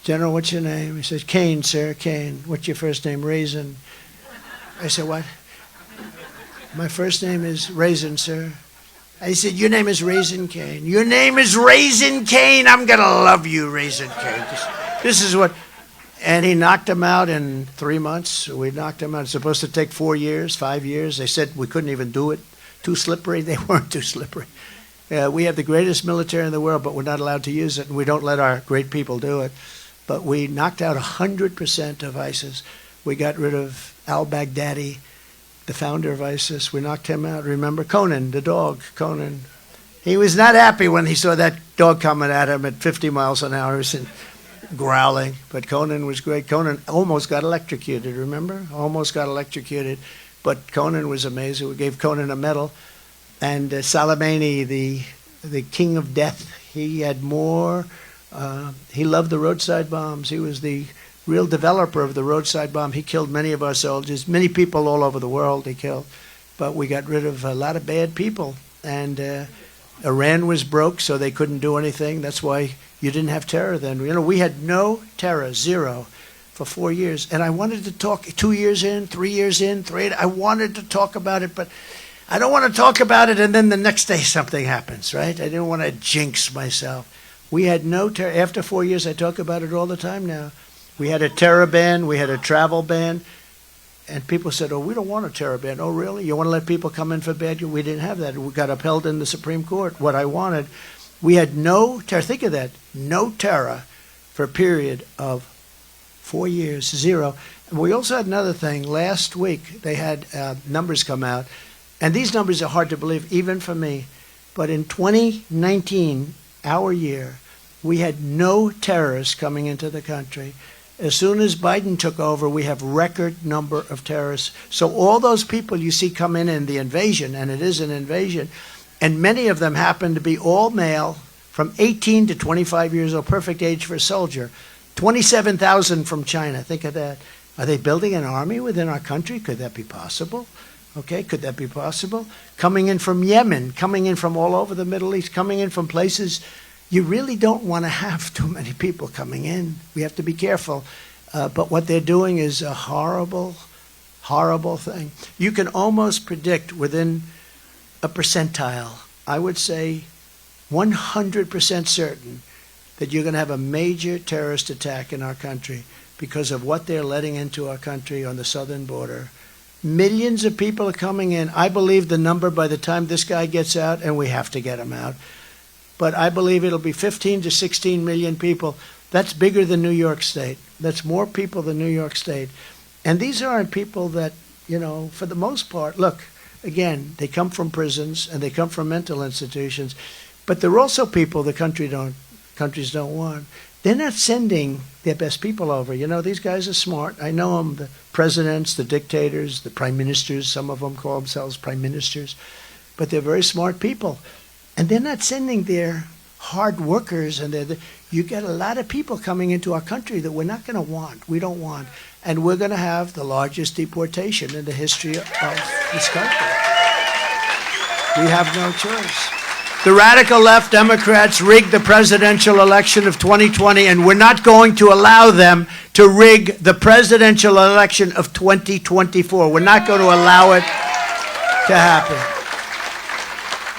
General, what's your name? He says, Cain, sir, Cain. What's your first name? Raisin. I said, what? My first name is Raisin, sir. I said, your name is Raisin Cain. Your name is Raisin Cain. I'm going to love you, Raisin Cain. This is what, and he knocked him out in 3 months. We knocked him out. It's supposed to take 4 years, 5 years. They said we couldn't even do it. Too slippery. They weren't too slippery. We have the greatest military in the world, but we're not allowed to use it, and we don't let our great people do it. But we knocked out 100% of ISIS. We got rid of al-Baghdadi, the founder of ISIS. We knocked him out. Remember Conan, the dog, Conan. He was not happy when he saw that dog coming at him at 50 miles an hour and growling. But Conan was great. Conan almost got electrocuted, remember? Almost got electrocuted. But Conan was amazing. We gave Conan a medal. And Soleimani, the king of death, he had more. He loved the roadside bombs. He was the real developer of the roadside bomb. He killed many of our soldiers, many people all over the world he killed. but we got rid of a lot of bad people. And Iran was broke, so they couldn't do anything. That's why you didn't have terror then. You know, we had no terror, zero, for 4 years. And I wanted to talk 2 years in, 3 years in, I wanted to talk about it, but I don't want to talk about it and then the next day something happens, right? I didn't want to jinx myself. We had no terror. After 4 years, I talk about it all the time now. We had a terror ban, we had a travel ban, and people said, oh, we don't want a terror ban. Oh, really? You want to let people come in for bad? We didn't have that. We got upheld in the Supreme Court, what I wanted. We had no terror. Think of that. No terror for a period of 4 years, zero. And we also had another thing. Last week, they had numbers come out, and these numbers are hard to believe, even for me. But in 2019, our year, we had no terrorists coming into the country. As soon as Biden took over, we have record number of terrorists. So all those people you see come in the invasion, and it is an invasion, and many of them happen to be all male, from 18 to 25 years old, perfect age for a soldier. 27,000 from China. Think of that. Are they building an army within our country? Could that be possible? Okay, could that be possible? Coming in from Yemen, coming in from all over the Middle East, coming in from places you really don't want to have too many people coming in. We have to be careful. But what they're doing is a horrible, horrible thing. You can almost predict within a percentile, I would say 100% certain, that you're going to have a major terrorist attack in our country because of what they're letting into our country on the southern border. Millions of people are coming in. I believe the number by the time this guy gets out, and we have to get him out, but I believe it'll be 15 to 16 million people. That's bigger than New York State. That's more people than New York State. And these aren't people that, you know, for the most part, look, again, they come from prisons and they come from mental institutions, but they're also people the countries don't want. They're not sending their best people over. You know, these guys are smart. I know them, the presidents, the dictators, the prime ministers. Some of them call themselves prime ministers, but they're very smart people. And they're not sending their hard workers, and you get a lot of people coming into our country that we're not going to want. We don't want. And we're going to have the largest deportation in the history of this country. We have no choice. The radical left Democrats rigged the presidential election of 2020, and we're not going to allow them to rig the presidential election of 2024. We're not going to allow it to happen.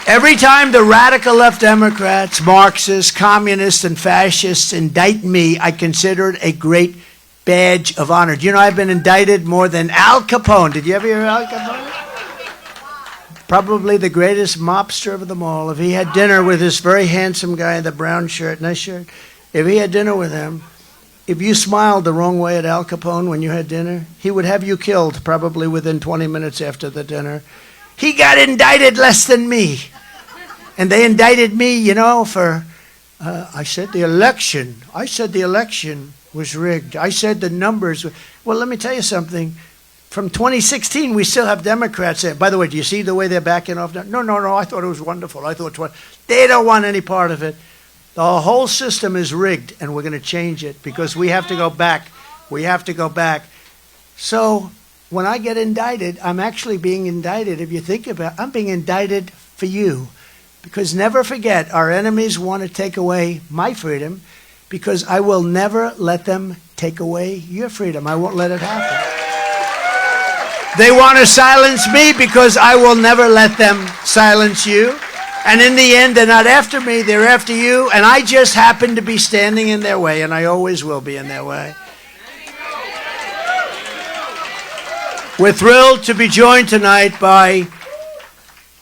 Every time the radical left Democrats, Marxists, communists, and fascists indict me, I consider it a great badge of honor. Do you know I've been indicted more than Al Capone? Did you ever hear Al Capone? Probably the greatest mobster of them all. If he had dinner with this very handsome guy in the brown shirt, nice shirt, if he had dinner with him, if you smiled the wrong way at Al Capone when you had dinner, he would have you killed probably within 20 minutes after the dinner. He got indicted less than me. And they indicted me, you know, for, I said the election was rigged. I said the numbers. Well, let me tell you something. From 2016, we still have Democrats there. By the way, do you see the way they're backing off now? No, I thought it was wonderful. They don't want any part of it. The whole system is rigged, and we're going to change it because we have to go back. We have to go back. So when I get indicted, I'm actually being indicted. If you think about it, I'm being indicted for you. Because never forget, our enemies want to take away my freedom because I will never let them take away your freedom. I won't let it happen. They want to silence me because I will never let them silence you. And in the end, they're not after me, they're after you. And I just happen to be standing in their way, and I always will be in their way. We're thrilled to be joined tonight by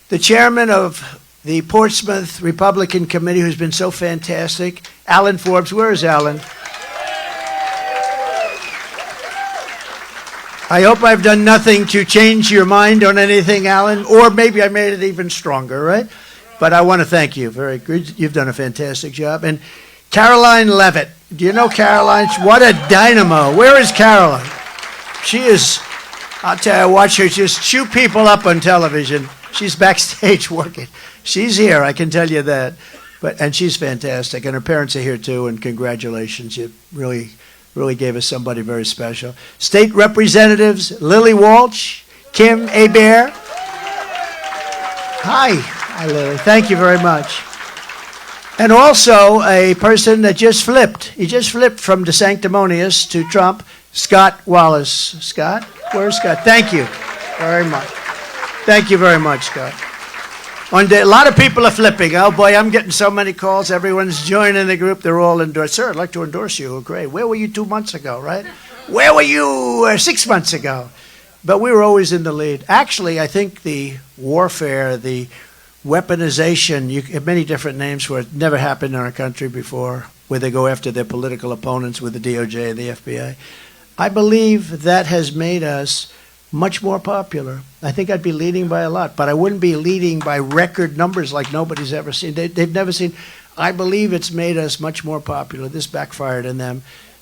the chairman of the Portsmouth Republican Committee, who's been so fantastic, Alan Forbes. Where is Alan? I hope I've done nothing to change your mind on anything, Alan, or maybe I made it even stronger, right? But I want to thank you. Very good. You've done a fantastic job. And Caroline Levitt. Do you know Caroline? What a dynamo. Where is Caroline? She is, I'll tell you, watch her just chew people up on television. She's backstage working. She's here, I can tell you that. And she's fantastic. And her parents are here too, and congratulations. You really gave us somebody very special. State Representatives Lily Walsh, Kim Hebert, Hi. Hi, Lily. Thank you very much. And also a person that just flipped. He just flipped from the sanctimonious to Trump, Scott Wallace. Scott? Where's Scott? Thank you very much. Thank you very much, Scott. One day, a lot of people are flipping. Oh, boy, I'm getting so many calls. Everyone's joining the group. They're all endorsed. Sir, I'd like to endorse you. Oh, great. Where were you 2 months ago, right? Where were you 6 months ago? But we were always in the lead. Actually, I think the warfare, the weaponization, you have many different names for it, never happened in our country before, where they go after their political opponents with the DOJ and the FBI. I believe that has made us much more popular. I think I'd be leading by a lot, but I wouldn't be leading by record numbers like nobody's ever seen. They've never seen. I believe it's made us much more popular. This backfired on them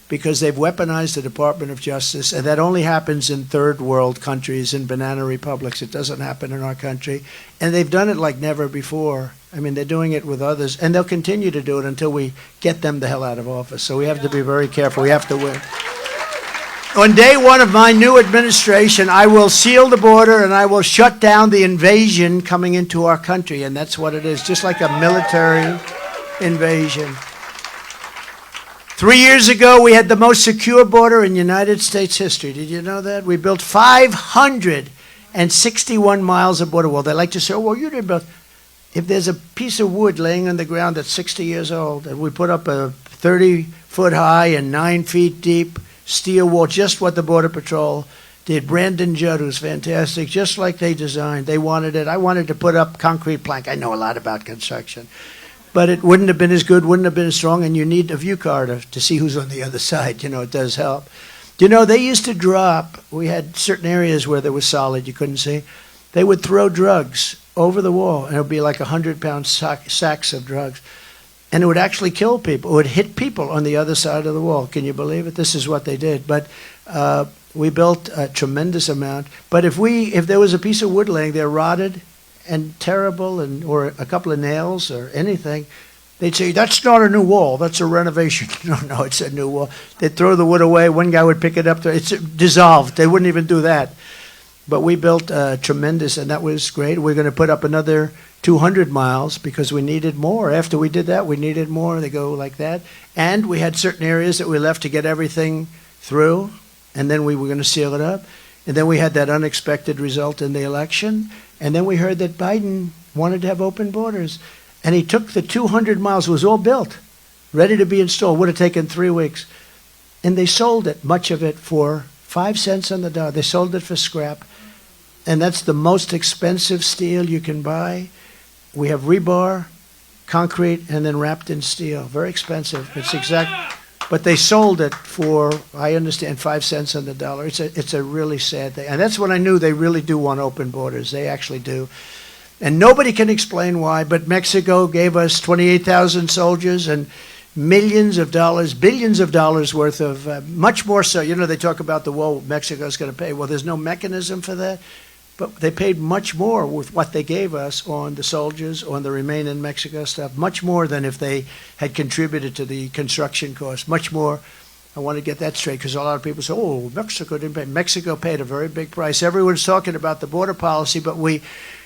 because they've weaponized the Department of Justice, and that only happens in third world countries, in banana republics. It doesn't happen in our country. And they've done it like never before. I mean, they're doing it with others, and they'll continue to do it until we get them the hell out of office. So we have to be very careful. We have to win. On day one of my new administration, I will seal the border and I will shut down the invasion coming into our country. And that's what it is, just like a military invasion. 3 years ago, we had the most secure border in United States history. Did you know that? We built 561 miles of border wall. They like to say, oh, well, you didn't build. If there's a piece of wood laying on the ground that's 60 years old, and we put up a 30-foot high and 9 feet deep steel wall, just what the Border Patrol did. Brandon Judd, who's fantastic, just like they designed. They wanted it. I wanted to put up concrete plank. I know a lot about construction. But it wouldn't have been as good, wouldn't have been as strong, and you need a view car to see who's on the other side. You know, it does help. You know, they used to drop, we had certain areas where there was solid, you couldn't see. They would throw drugs over the wall, and it would be like 100-pound sacks of drugs. And it would actually kill people. It would hit people on the other side of the wall. Can you believe it? This is what they did. But we built a tremendous amount. But if there was a piece of wood laying there rotted and terrible, or a couple of nails or anything, they'd say, that's not a new wall, that's a renovation. No, it's a new wall. They'd throw the wood away. One guy would pick it up. It's dissolved. They wouldn't even do that. But we built tremendous, and that was great. We're going to put up another 200 miles because we needed more. After we did that, we needed more. They go like that. And we had certain areas that we left to get everything through, and then we were going to seal it up. And then we had that unexpected result in the election. And then we heard that Biden wanted to have open borders. And he took the 200 miles, it was all built, ready to be installed. Would have taken 3 weeks. And they sold it, much of it, for 5 cents on the dollar. They sold it for scrap. And that's the most expensive steel you can buy. We have rebar, concrete, and then wrapped in steel. Very expensive. It's exact. But they sold it for, I understand, 5 cents on the dollar. It's a really sad thing. And that's when I knew they really do want open borders. They actually do. And nobody can explain why, but Mexico gave us 28,000 soldiers and millions of dollars, billions of dollars worth of, much more so. You know, they talk about the wall Mexico's going to pay. Well, there's no mechanism for that. But they paid much more with what they gave us on the soldiers, on the Remain in Mexico stuff, much more than if they had contributed to the construction costs, much more. I want to get that straight because a lot of people say, oh, Mexico didn't pay. Mexico paid a very big price. Everyone's talking about the border policy, but we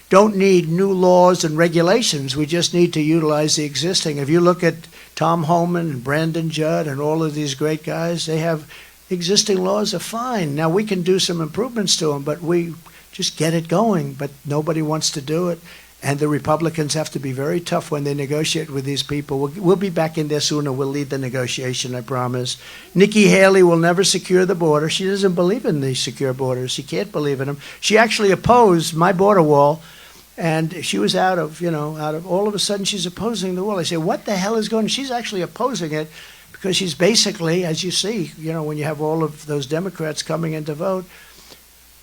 don't need new laws and regulations. We just need to utilize the existing. If you look at Tom Homan and Brandon Judd and all of these great guys, they have existing laws are fine. Now, we can do some improvements to them, but we just get it going, but nobody wants to do it. And the Republicans have to be very tough when they negotiate with these people. We'll be back in there soon, and we'll lead the negotiation, I promise. Nikki Haley will never secure the border. She doesn't believe in these secure borders. She can't believe in them. She actually opposed my border wall, and she was out of all of a sudden she's opposing the wall. I say, what the hell is going on? She's actually opposing it because she's basically, as you see, when you have all of those Democrats coming in to vote,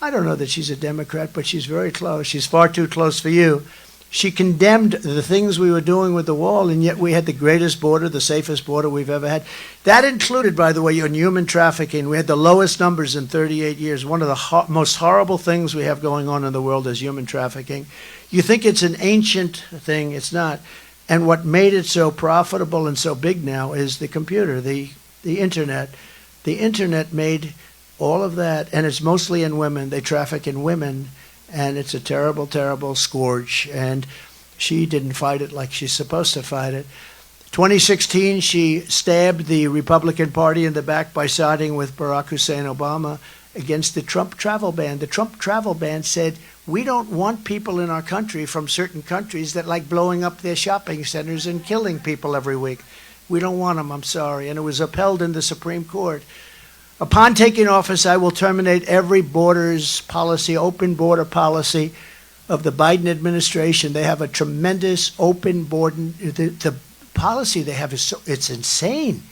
I don't know that she's a Democrat, but she's very close. She's far too close for you. She condemned the things we were doing with the wall, and yet we had the greatest border, the safest border we've ever had. That included, by the way, on human trafficking. We had the lowest numbers in 38 years. One of the most horrible things we have going on in the world is human trafficking. You think it's an ancient thing. It's not. And what made it so profitable and so big now is the computer, the Internet. The Internet made all of that, and it's mostly in women. They traffic in women, and it's a terrible, terrible scourge. And she didn't fight it like she's supposed to fight it. 2016, she stabbed the Republican Party in the back by siding with Barack Hussein Obama against the Trump travel ban. The Trump travel ban said, we don't want people in our country from certain countries that like blowing up their shopping centers and killing people every week. We don't want them, I'm sorry. And it was upheld in the Supreme Court. Upon taking office, I will terminate every borders policy, open border policy of the Biden administration. They have a tremendous open border. The policy they have is it's insane.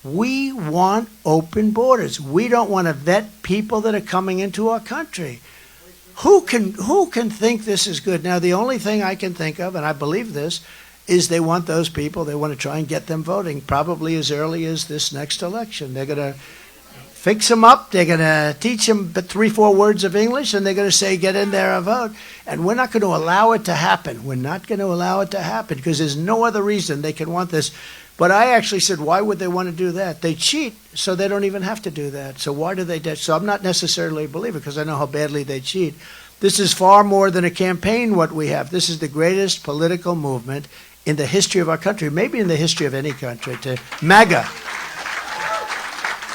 We want open borders. We don't want to vet people that are coming into our country. Who can think this is good? Now, the only thing I can think of, and I believe this, is they want those people, they want to try and get them voting, probably as early as this next election. They're going to fix them up, they're going to teach them 3-4 words of English, and they're going to say, get in there and vote. And we're not going to allow it to happen. We're not going to allow it to happen because there's no other reason they can want this. But I actually said, why would they want to do that? They cheat, so they don't even have to do that. So why do they? So I'm not necessarily a believer because I know how badly they cheat. This is far more than a campaign, what we have. This is the greatest political movement in the history of our country, maybe in the history of any country, to MAGA.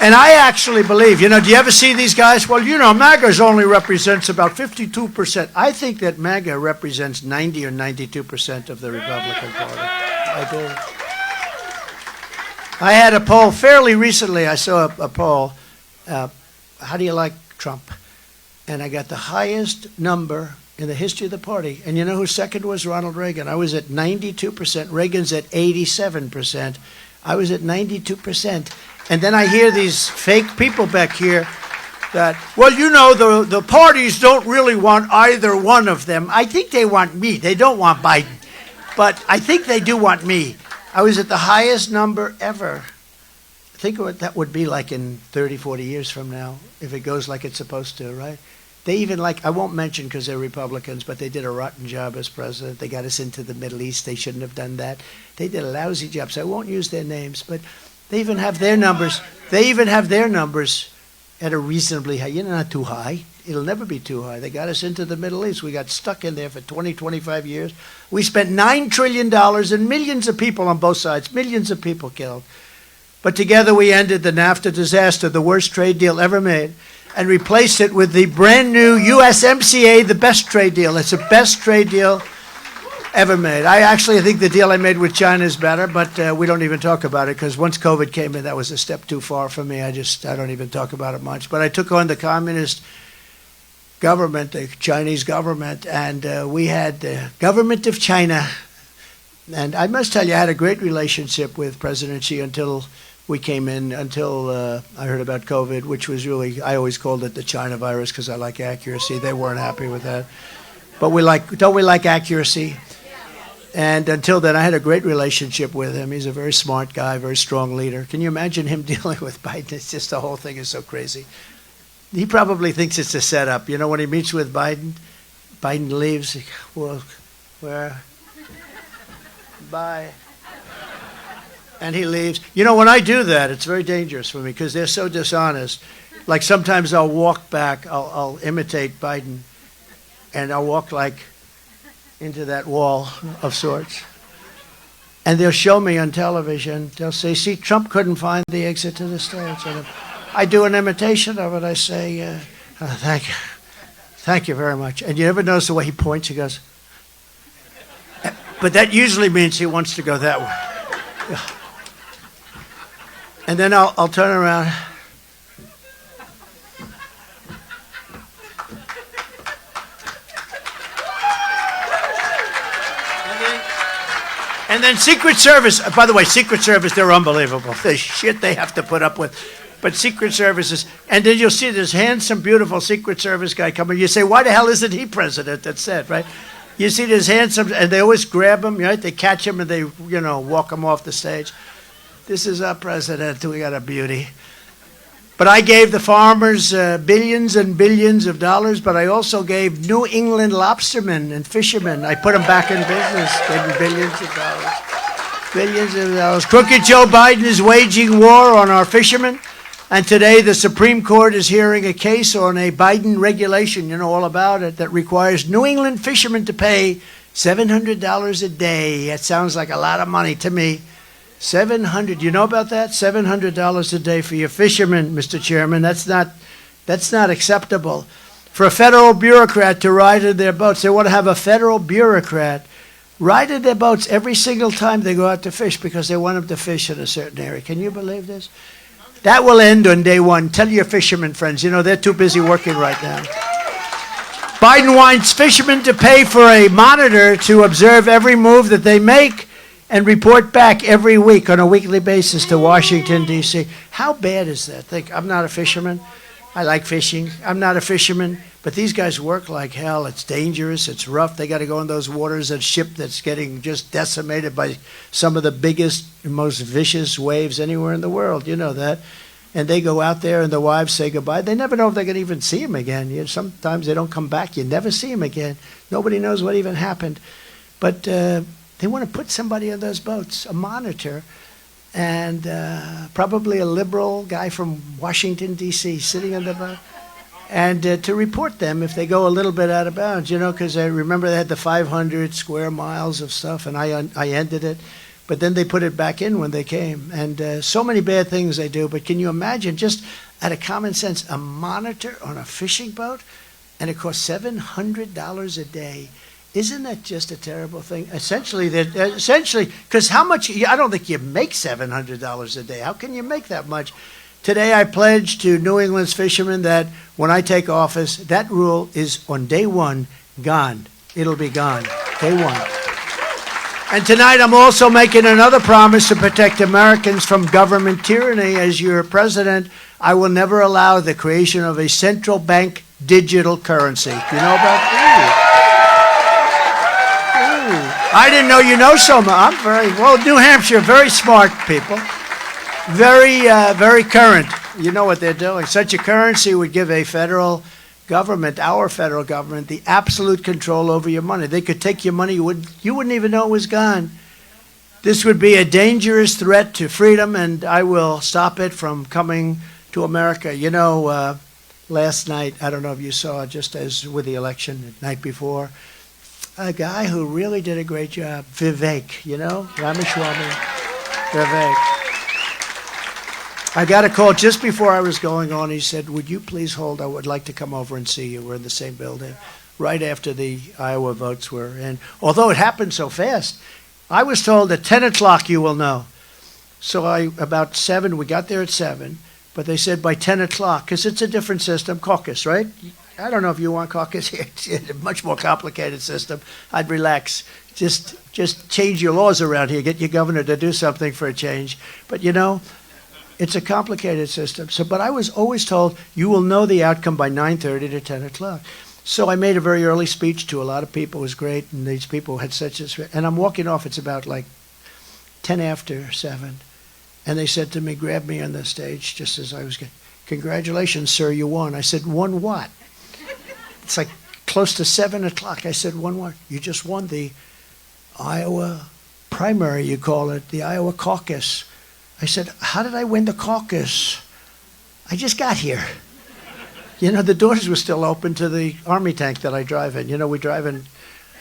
And I actually believe, do you ever see these guys? Well, MAGA only represents about 52%. I think that MAGA represents 90 or 92% of the Republican Party. I do. I had a poll fairly recently. I saw a poll. How do you like Trump? And I got the highest number in the history of the party. And you know who second was? Ronald Reagan. I was at 92%. Reagan's at 87%. I was at 92%. And then I hear these fake people back here that, well, the parties don't really want either one of them. I think they want me. They don't want Biden. But I think they do want me. I was at the highest number ever. Think of what that would be like in 30, 40 years from now, if it goes like it's supposed to, right? They even I won't mention because they're Republicans, but they did a rotten job as president. They got us into the Middle East. They shouldn't have done that. They did a lousy job. So I won't use their names, but they even have their numbers. They even have their numbers at a reasonably high, not too high. It'll never be too high. They got us into the Middle East. We got stuck in there for 20, 25 years. We spent $9 trillion and millions of people on both sides, millions of people killed. But together we ended the NAFTA disaster, the worst trade deal ever made, and replaced it with the brand new USMCA, the best trade deal. It's the best trade deal ever made. I think the deal I made with China is better, but we don't even talk about it because once COVID came in, that was a step too far for me. I don't even talk about it much. But I took on the communist government, the Chinese government, and we had the government of China. And I must tell you, I had a great relationship with President Xi until we came in, until I heard about COVID, which was really, I always called it the China virus because I like accuracy. They weren't happy with that. But don't we like accuracy? And until then, I had a great relationship with him. He's a very smart guy, very strong leader. Can you imagine him dealing with Biden? It's just the whole thing is so crazy. He probably thinks it's a setup. When he meets with Biden, Biden leaves. Well, where? Bye. And he leaves. When I do that, it's very dangerous for me because they're so dishonest. Like sometimes I'll walk back, I'll imitate Biden, and I'll walk into that wall of sorts. And they'll show me on television, they'll say, see, Trump couldn't find the exit to the stage. And I do an imitation of it. I say, thank you. Thank you very much. And you ever notice the way he points? He goes, but that usually means he wants to go that way. Yeah. And then I'll turn around. And then Secret Service, by the way, Secret Service, they're unbelievable. The shit they have to put up with. But Secret Services, and then you'll see this handsome, beautiful Secret Service guy coming. You say, why the hell isn't he president? That's it, right? You see this handsome, and they always grab him, right? They catch him and they, walk him off the stage. This is our president. We got a beauty. But I gave the farmers billions and billions of dollars, but I also gave New England lobstermen and fishermen. I put them back in business, gave them billions of dollars. Billions of dollars. Crooked Joe Biden is waging war on our fishermen. And today the Supreme Court is hearing a case on a Biden regulation, you know all about it, that requires New England fishermen to pay $700 a day. That sounds like a lot of money to me. $700, you know about that? $700 a day for your fishermen, Mr. Chairman. That's not acceptable. For a federal bureaucrat to ride in their boats, they want to have a federal bureaucrat ride in their boats every single time they go out to fish because they want them to fish in a certain area. Can you believe this? That will end on day one. Tell your fishermen friends, you know, they're too busy working right now. Biden wants fishermen to pay for a monitor to observe every move that they make and report back every week on a weekly basis to Washington, D.C. How bad is that? I'm not a fisherman. I like fishing. I'm not a fisherman. But these guys work like hell. It's dangerous. It's rough. They got to go in those waters. A ship that's getting just decimated by some of the biggest, most vicious waves anywhere in the world. You know that. And they go out there and the wives say goodbye. They never know if they can even see him again. Sometimes they don't come back. You never see him again. Nobody knows what even happened. But they want to put somebody in those boats, a monitor, and probably a liberal guy from Washington, D.C., sitting in the boat. And to report them if they go a little bit out of bounds, you know, because I remember they had the 500 square miles of stuff, and I ended it. But then they put it back in when they came. And so many bad things they do. But can you imagine, just out of common sense, a monitor on a fishing boat? And it costs $700 a day. Isn't that just a terrible thing? Essentially, because how much, I don't think you make $700 a day. How can you make that much? Today I pledge to New England's fishermen that when I take office, that rule is on day one gone. It'll be gone, day one. And tonight I'm also making another promise to protect Americans from government tyranny. As your president, I will never allow the creation of a central bank digital currency. Do you know about that? I didn't know you know so much. I'm very, well, New Hampshire, very smart people. Very current. You know what they're doing. Such a currency would give a federal government, our federal government, the absolute control over your money. They could take your money, you wouldn't even know it was gone. This would be a dangerous threat to freedom, and I will stop it from coming to America. You know, last night, I don't know if you saw, just as with the election, the night before, a guy who really did a great job, Vivek, you know, Ramaswamy, Vivek. I got a call just before I was going on. He said, would you please hold? I would like to come over and see you. We're in the same building. Right after the Iowa votes were in. Although it happened so fast, I was told at 10 o'clock you will know. So about 7, we got there at 7, but they said by 10 o'clock, because it's a different system, caucus, right? I don't know if you want caucus here. It's a much more complicated system. I'd relax. Just change your laws around here. Get your governor to do something for a change. But you know, it's a complicated system. So, but I was always told you will know the outcome by 9:30 to 10 o'clock. So I made a very early speech to a lot of people. It was great, and these people had such a... And I'm walking off. It's about like 10 after 7. And they said to me, grab me on the stage just as I was getting... Congratulations, sir, you won. I said, won what? It's like close to 7 o'clock. I said, won what? You just won the Iowa primary, you call it, the Iowa caucus. I said, how did I win the caucus? I just got here. You know, the doors were still open to the army tank that I drive in. You know, we drive in,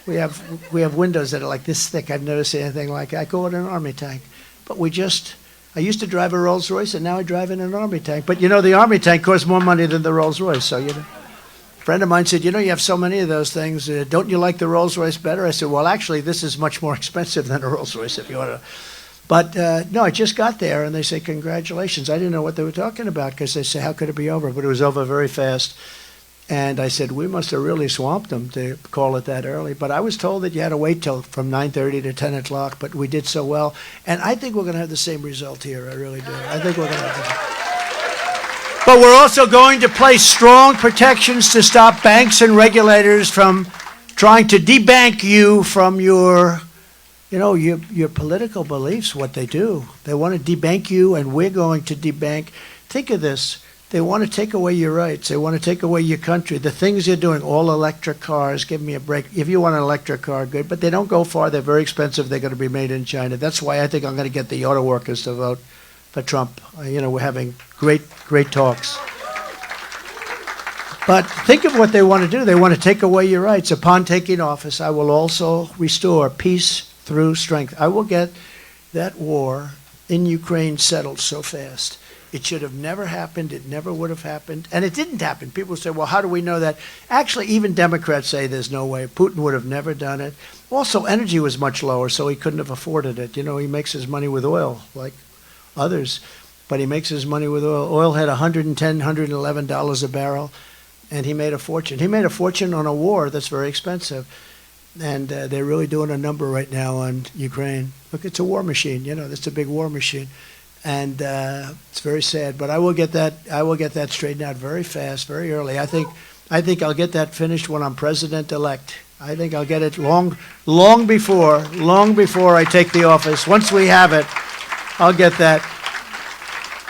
we have windows that are like this thick. I've never seen anything like that. I go in an army tank. But I used to drive a Rolls Royce, and now I drive in an army tank. But you know, the army tank costs more money than the Rolls Royce, so you know. A friend of mine said, you know, you have so many of those things. Don't you like the Rolls Royce better? I said, well, actually, this is much more expensive than a Rolls Royce if you want to. But no, I just got there, and they say, congratulations. I didn't know what they were talking about because they say, how could it be over? But it was over very fast. And I said, we must have really swamped them to call it that early. But I was told that you had to wait till from 9:30 to 10 o'clock, but we did so well. And I think we're going to have the same result here. I really do. I think we're going to have the... But we're also going to place strong protections to stop banks and regulators from trying to debank you from your political beliefs, what they do. They want to debank you, and we're going to debank. Think of this. They want to take away your rights. They want to take away your country. The things you're doing, all electric cars, give me a break. If you want an electric car, good. But they don't go far. They're very expensive. They're going to be made in China. That's why I think I'm going to get the auto workers to vote for Trump. We're having great talks. But think of what they want to do. They want to take away your rights. Upon taking office, I will also restore peace through strength. I will get that war in Ukraine settled so fast. It should have never happened. It never would have happened. And it didn't happen. People say, well, how do we know that? Actually, even Democrats say there's no way. Putin would have never done it. Also, energy was much lower, so he couldn't have afforded it. He makes his money with oil, like others. But he makes his money with oil. Oil had $110, $111 a barrel, and he made a fortune. He made a fortune on a war that's very expensive. And they're really doing a number right now on Ukraine. Look, it's a war machine. It's a big war machine. And it's very sad, but I will get that straightened out very fast, very early. I think I'll get that finished when I'm president-elect. I think I'll get it long before I take the office. Once we have it, I'll get that.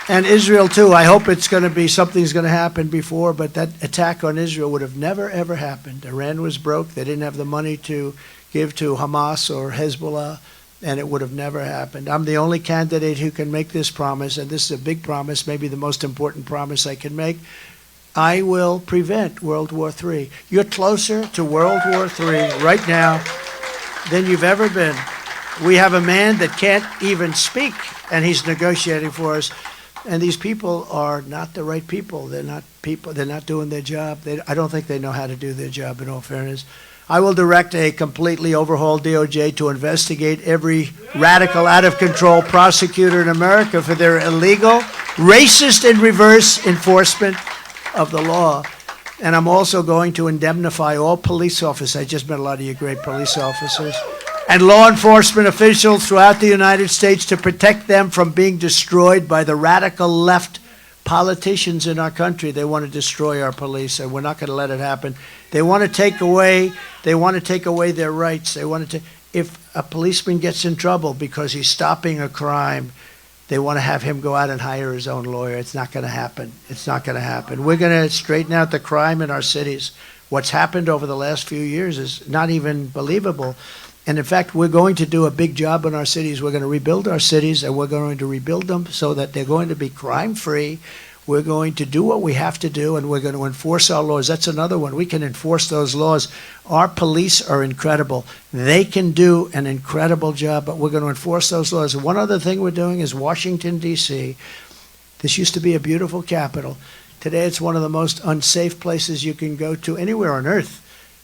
And Israel too. I hope something's going to happen before, but that attack on Israel would have never ever happened. Iran was broke. They didn't have the money to give to Hamas or Hezbollah. And it would have never happened. I'm the only candidate who can make this promise, and this is a big promise, maybe the most important promise I can make. I will prevent World War III. You're closer to World War III right now than you've ever been. We have a man that can't even speak, and he's negotiating for us. And these people are not the right people. They're not doing their job. I don't think they know how to do their job, in all fairness. I will direct a completely overhauled DOJ to investigate every radical, out-of-control prosecutor in America for their illegal, racist, and reverse enforcement of the law. And I'm also going to indemnify all police officers. I just met a lot of you great police officers and law enforcement officials throughout the United States to protect them from being destroyed by the radical left politicians in our country. They want to destroy our police, and we're not going to let it happen. They want to take away their rights. If a policeman gets in trouble because he's stopping a crime, they want to have him go out and hire his own lawyer. It's not going to happen. It's not going to happen. We're going to straighten out the crime in our cities. What's happened over the last few years is not even believable. And in fact, we're going to do a big job in our cities. We're going to rebuild our cities, and we're going to rebuild them so that they're going to be crime-free. We're going to do what we have to do, and we're going to enforce our laws. That's another one. We can enforce those laws. Our police are incredible. They can do an incredible job, but we're going to enforce those laws. And one other thing we're doing is Washington, D.C. This used to be a beautiful capital. Today it's one of the most unsafe places you can go to anywhere on earth,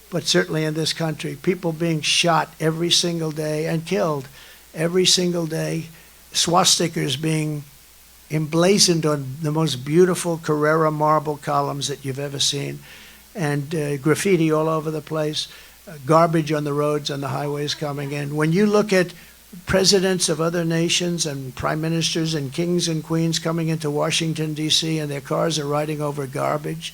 but certainly in this country. People being shot every single day and killed every single day. Swastikas being emblazoned on the most beautiful Carrara marble columns that you've ever seen, and graffiti all over the place, garbage on the roads and the highways coming in. When you look at presidents of other nations and prime ministers and kings and queens coming into Washington, D.C., and their cars are riding over garbage,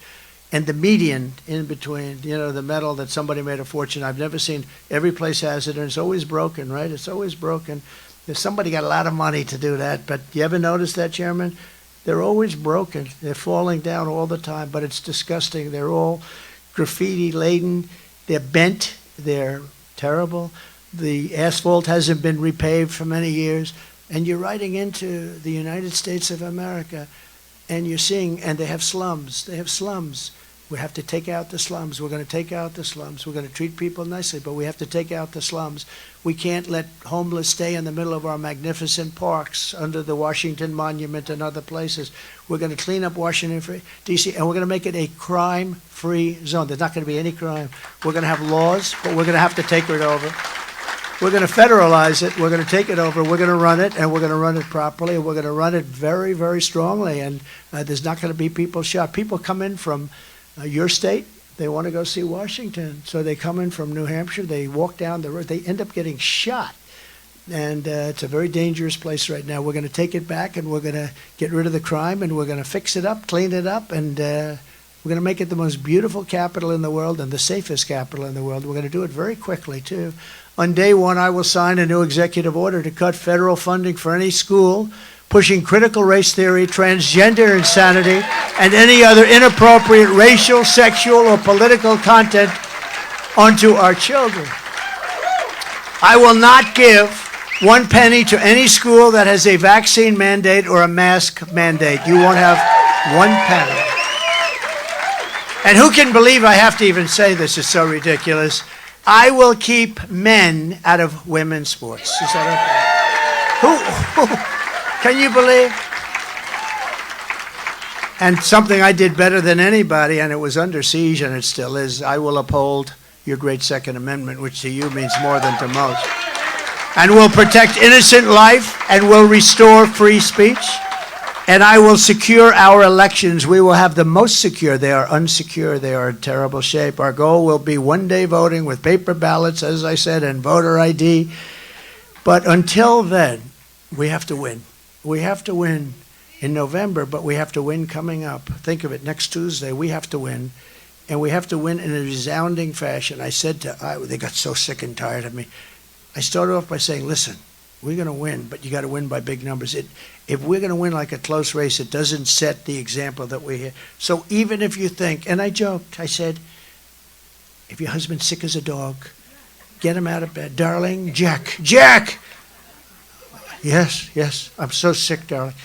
and the median in between, the metal that somebody made a fortune. I've never seen. Every place has it, and it's always broken, right? It's always broken. If somebody got a lot of money to do that, but you ever notice that, Chairman? They're always broken. They're falling down all the time, but it's disgusting. They're all graffiti-laden. They're bent. They're terrible. The asphalt hasn't been repaved for many years, and you're riding into the United States of America, and you're seeing, and they have slums. They have slums. We have to take out the slums. We're going to take out the slums. We're going to treat people nicely, but we have to take out the slums. We can't let homeless stay in the middle of our magnificent parks under the Washington Monument and other places. We're going to clean up Washington, D.C., and we're going to make it a crime-free zone. There's not going to be any crime. We're going to have laws, but we're going to have to take it over. We're going to federalize it. We're going to take it over. We're going to run it, and we're going to run it properly, and we're going to run it very, very strongly, and there's not going to be people shot. People come in from your state, they want to go see Washington. So they come in from New Hampshire, they walk down the road, they end up getting shot. And it's a very dangerous place right now. We're going to take it back, and we're going to get rid of the crime, and we're going to fix it up, clean it up, and we're going to make it the most beautiful capital in the world and the safest capital in the world. We're going to do it very quickly, too. On day one, I will sign a new executive order to cut federal funding for any school pushing critical race theory, transgender insanity, and any other inappropriate racial, sexual, or political content onto our children. I will not give 1 penny to any school that has a vaccine mandate or a mask mandate. You won't have 1 penny. And who can believe I have to even say this? It's so ridiculous. I will keep men out of women's sports. Is that okay? Who? Can you believe? And something I did better than anybody, and it was under siege, and it still is, I will uphold your great Second Amendment, which to you means more than to most. And will protect innocent life, and will restore free speech. And I will secure our elections. We will have the most secure. They are unsecure. They are in terrible shape. Our goal will be one-day voting with paper ballots, as I said, and voter ID. But until then, we have to win. We have to win in November, but we have to win coming up. Think of it, next Tuesday, we have to win. And we have to win in a resounding fashion. I said they got so sick and tired of me. I started off by saying, listen, we're going to win, but you got to win by big numbers. If we're going to win like a close race, it doesn't set the example that we have. So even if you think, and I joked, I said, if your husband's sick as a dog, get him out of bed. Darling, Jack. Yes, I'm so sick, darling.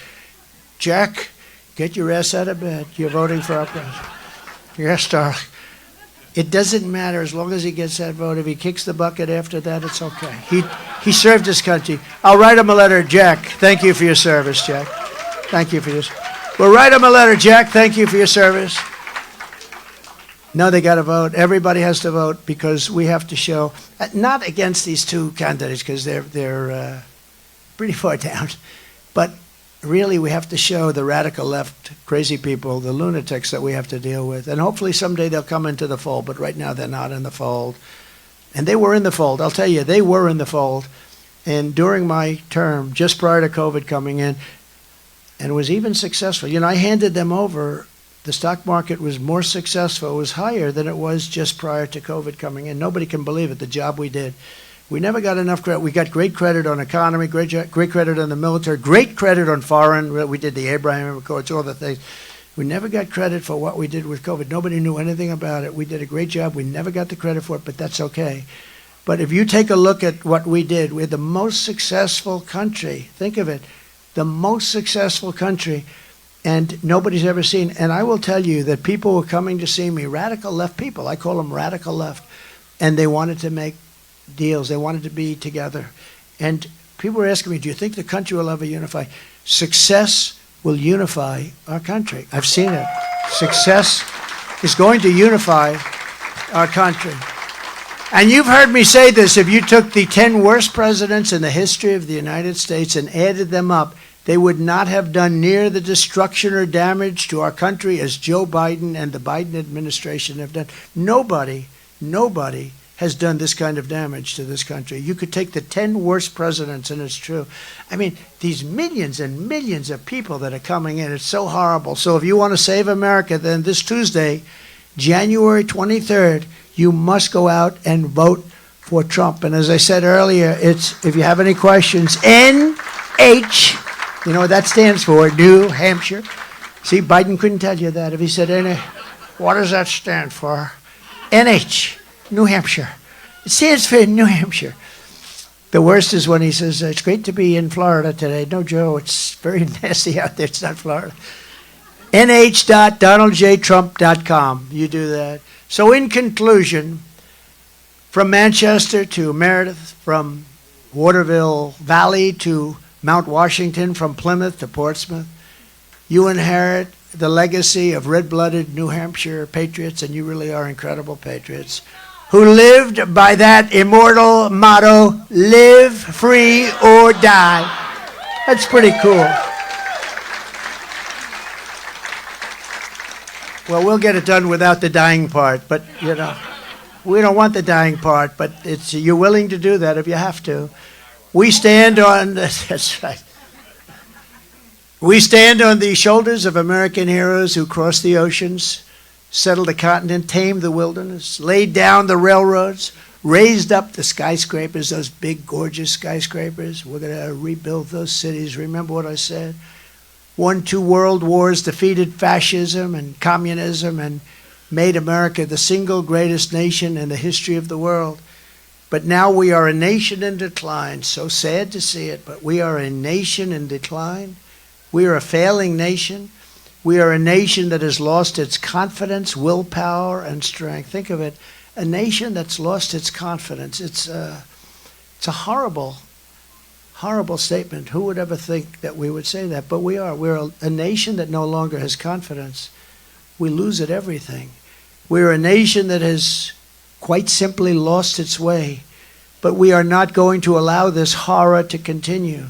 Jack, get your ass out of bed. You're voting for our president. Yes, darling. It doesn't matter as long as he gets that vote. If he kicks the bucket after that, it's okay. He served his country. I'll write him a letter, Jack. Thank you for your service, Jack. Thank you for your service. We'll write him a letter, Jack. Thank you for your service. No, they got to vote. Everybody has to vote because we have to show, not against these two candidates because they're pretty far down, but really, we have to show the radical left, crazy people, the lunatics that we have to deal with. And hopefully someday they'll come into the fold, but right now they're not in the fold. And they were in the fold. I'll tell you, they were in the fold. And during my term, just prior to COVID coming in, and it was even successful. I handed them over. The stock market was more successful. It was higher than it was just prior to COVID coming in. Nobody can believe it, the job we did. We never got enough credit. We got great credit on economy, great credit on the military, great credit on foreign. We did the Abraham Accords, all the things. We never got credit for what we did with COVID. Nobody knew anything about it. We did a great job. We never got the credit for it, but that's okay. But if you take a look at what we did, we're the most successful country. Think of it, the most successful country, and nobody's ever seen. And I will tell you that people were coming to see me, radical left people. I call them radical left, and they wanted to make deals. They wanted to be together. And people were asking me, do you think the country will ever unify? Success will unify our country. I've seen it. Success is going to unify our country. And you've heard me say this, if you took the 10 worst presidents in the history of the United States and added them up, they would not have done near the destruction or damage to our country as Joe Biden and the Biden administration have done. Nobody has done this kind of damage to this country. You could take the 10 worst presidents, and it's true. I mean, these millions and millions of people that are coming in, it's so horrible. So if you want to save America, then this Tuesday, January 23rd, you must go out and vote for Trump. And as I said earlier, it's, if you have any questions, NH, you know what that stands for, New Hampshire. See, Biden couldn't tell you that if he said, what does that stand for? NH. New Hampshire. It stands for New Hampshire. The worst is when he says, it's great to be in Florida today. No, Joe, it's very nasty out there. It's not Florida. nh.donaldjtrump.com. You do that. So in conclusion, from Manchester to Meredith, from Waterville Valley to Mount Washington, from Plymouth to Portsmouth, you inherit the legacy of red-blooded New Hampshire patriots, and you really are incredible patriots, who lived by that immortal motto, live free or die. That's pretty cool. Well, we'll get it done without the dying part, but, we don't want the dying part, but you're willing to do that if you have to. We stand on, that's right. We stand on the shoulders of American heroes who crossed the oceans, settled the continent, tamed the wilderness, laid down the railroads, raised up the skyscrapers, those big, gorgeous skyscrapers. We're going to rebuild those cities. Remember what I said? Won 2 world wars, defeated fascism and communism, and made America the single greatest nation in the history of the world. But now we are a nation in decline. So sad to see it, but we are a nation in decline. We are a failing nation. We are a nation that has lost its confidence, willpower, and strength. Think of it, a nation that's lost its confidence. It's a horrible, horrible statement. Who would ever think that we would say that? But we are. We're a nation that no longer has confidence. We lose at everything. We're a nation that has quite simply lost its way. But we are not going to allow this horror to continue.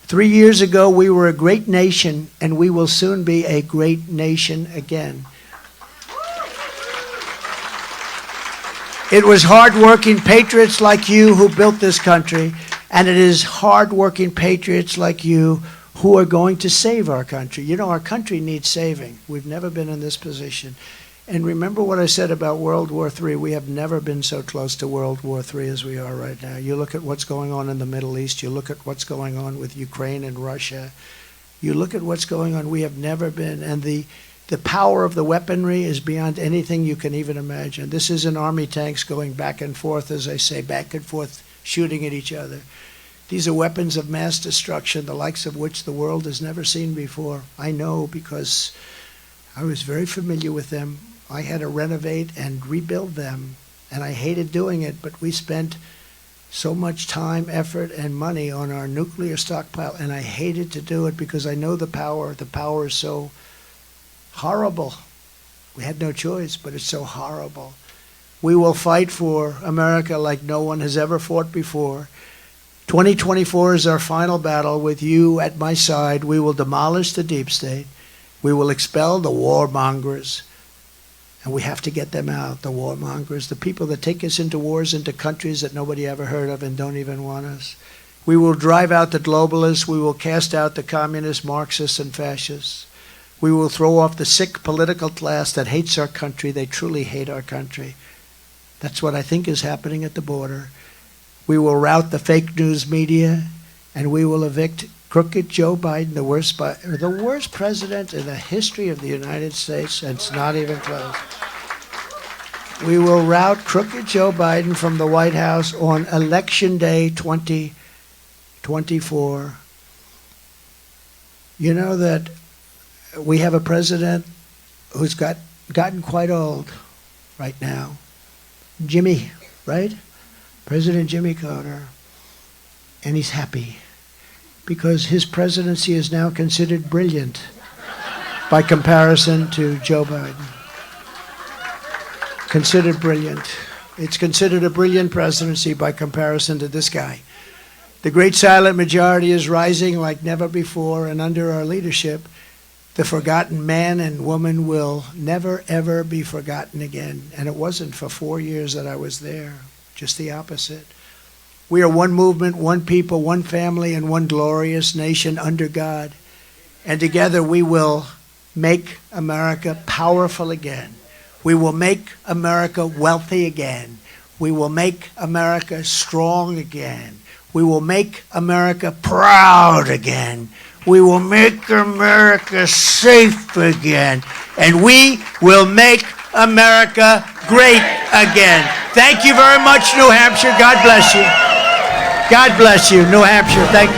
3 years ago, we were a great nation, and we will soon be a great nation again. It was hard-working patriots like you who built this country, and it is hard-working patriots like you who are going to save our country. You know, our country needs saving. We've never been in this position. And remember what I said about World War III. We have never been so close to World War III as we are right now. You look at what's going on in the Middle East. You look at what's going on with Ukraine and Russia. You look at what's going on. We have never been. And the power of the weaponry is beyond anything you can even imagine. This isn't Army tanks going back and forth, as I say, back and forth, shooting at each other. These are weapons of mass destruction, the likes of which the world has never seen before. I know because I was very familiar with them. I had to renovate and rebuild them, and I hated doing it, but we spent so much time, effort, and money on our nuclear stockpile, and I hated to do it because I know the power. The power is so horrible. We had no choice, but it's so horrible. We will fight for America like no one has ever fought before. 2024 is our final battle. With you at my side, we will demolish the deep state. We will expel the warmongers. And we have to get them out, the warmongers, the people that take us into wars, into countries that nobody ever heard of and don't even want us. We will drive out the globalists. We will cast out the communists, Marxists, and fascists. We will throw off the sick political class that hates our country. They truly hate our country. That's what I think is happening at the border. We will rout the fake news media, and we will evict crooked Joe Biden, the worst president in the history of the United States, and it's not even close. We will rout crooked Joe Biden from the White House on Election Day 2024. You know that we have a president who's gotten quite old right now. Jimmy, right? President Jimmy Carter. And he's happy, because his presidency is now considered brilliant by comparison to Joe Biden. Considered brilliant. It's considered a brilliant presidency by comparison to this guy. The great silent majority is rising like never before, and under our leadership, the forgotten man and woman will never, ever be forgotten again. And it wasn't for 4 years that I was there, just the opposite. We are one movement, one people, one family, and one glorious nation under God. And together we will make America powerful again. We will make America wealthy again. We will make America strong again. We will make America proud again. We will make America safe again. And we will make America great again. Thank you very much, New Hampshire. God bless you. God bless you, New Hampshire. Thank you.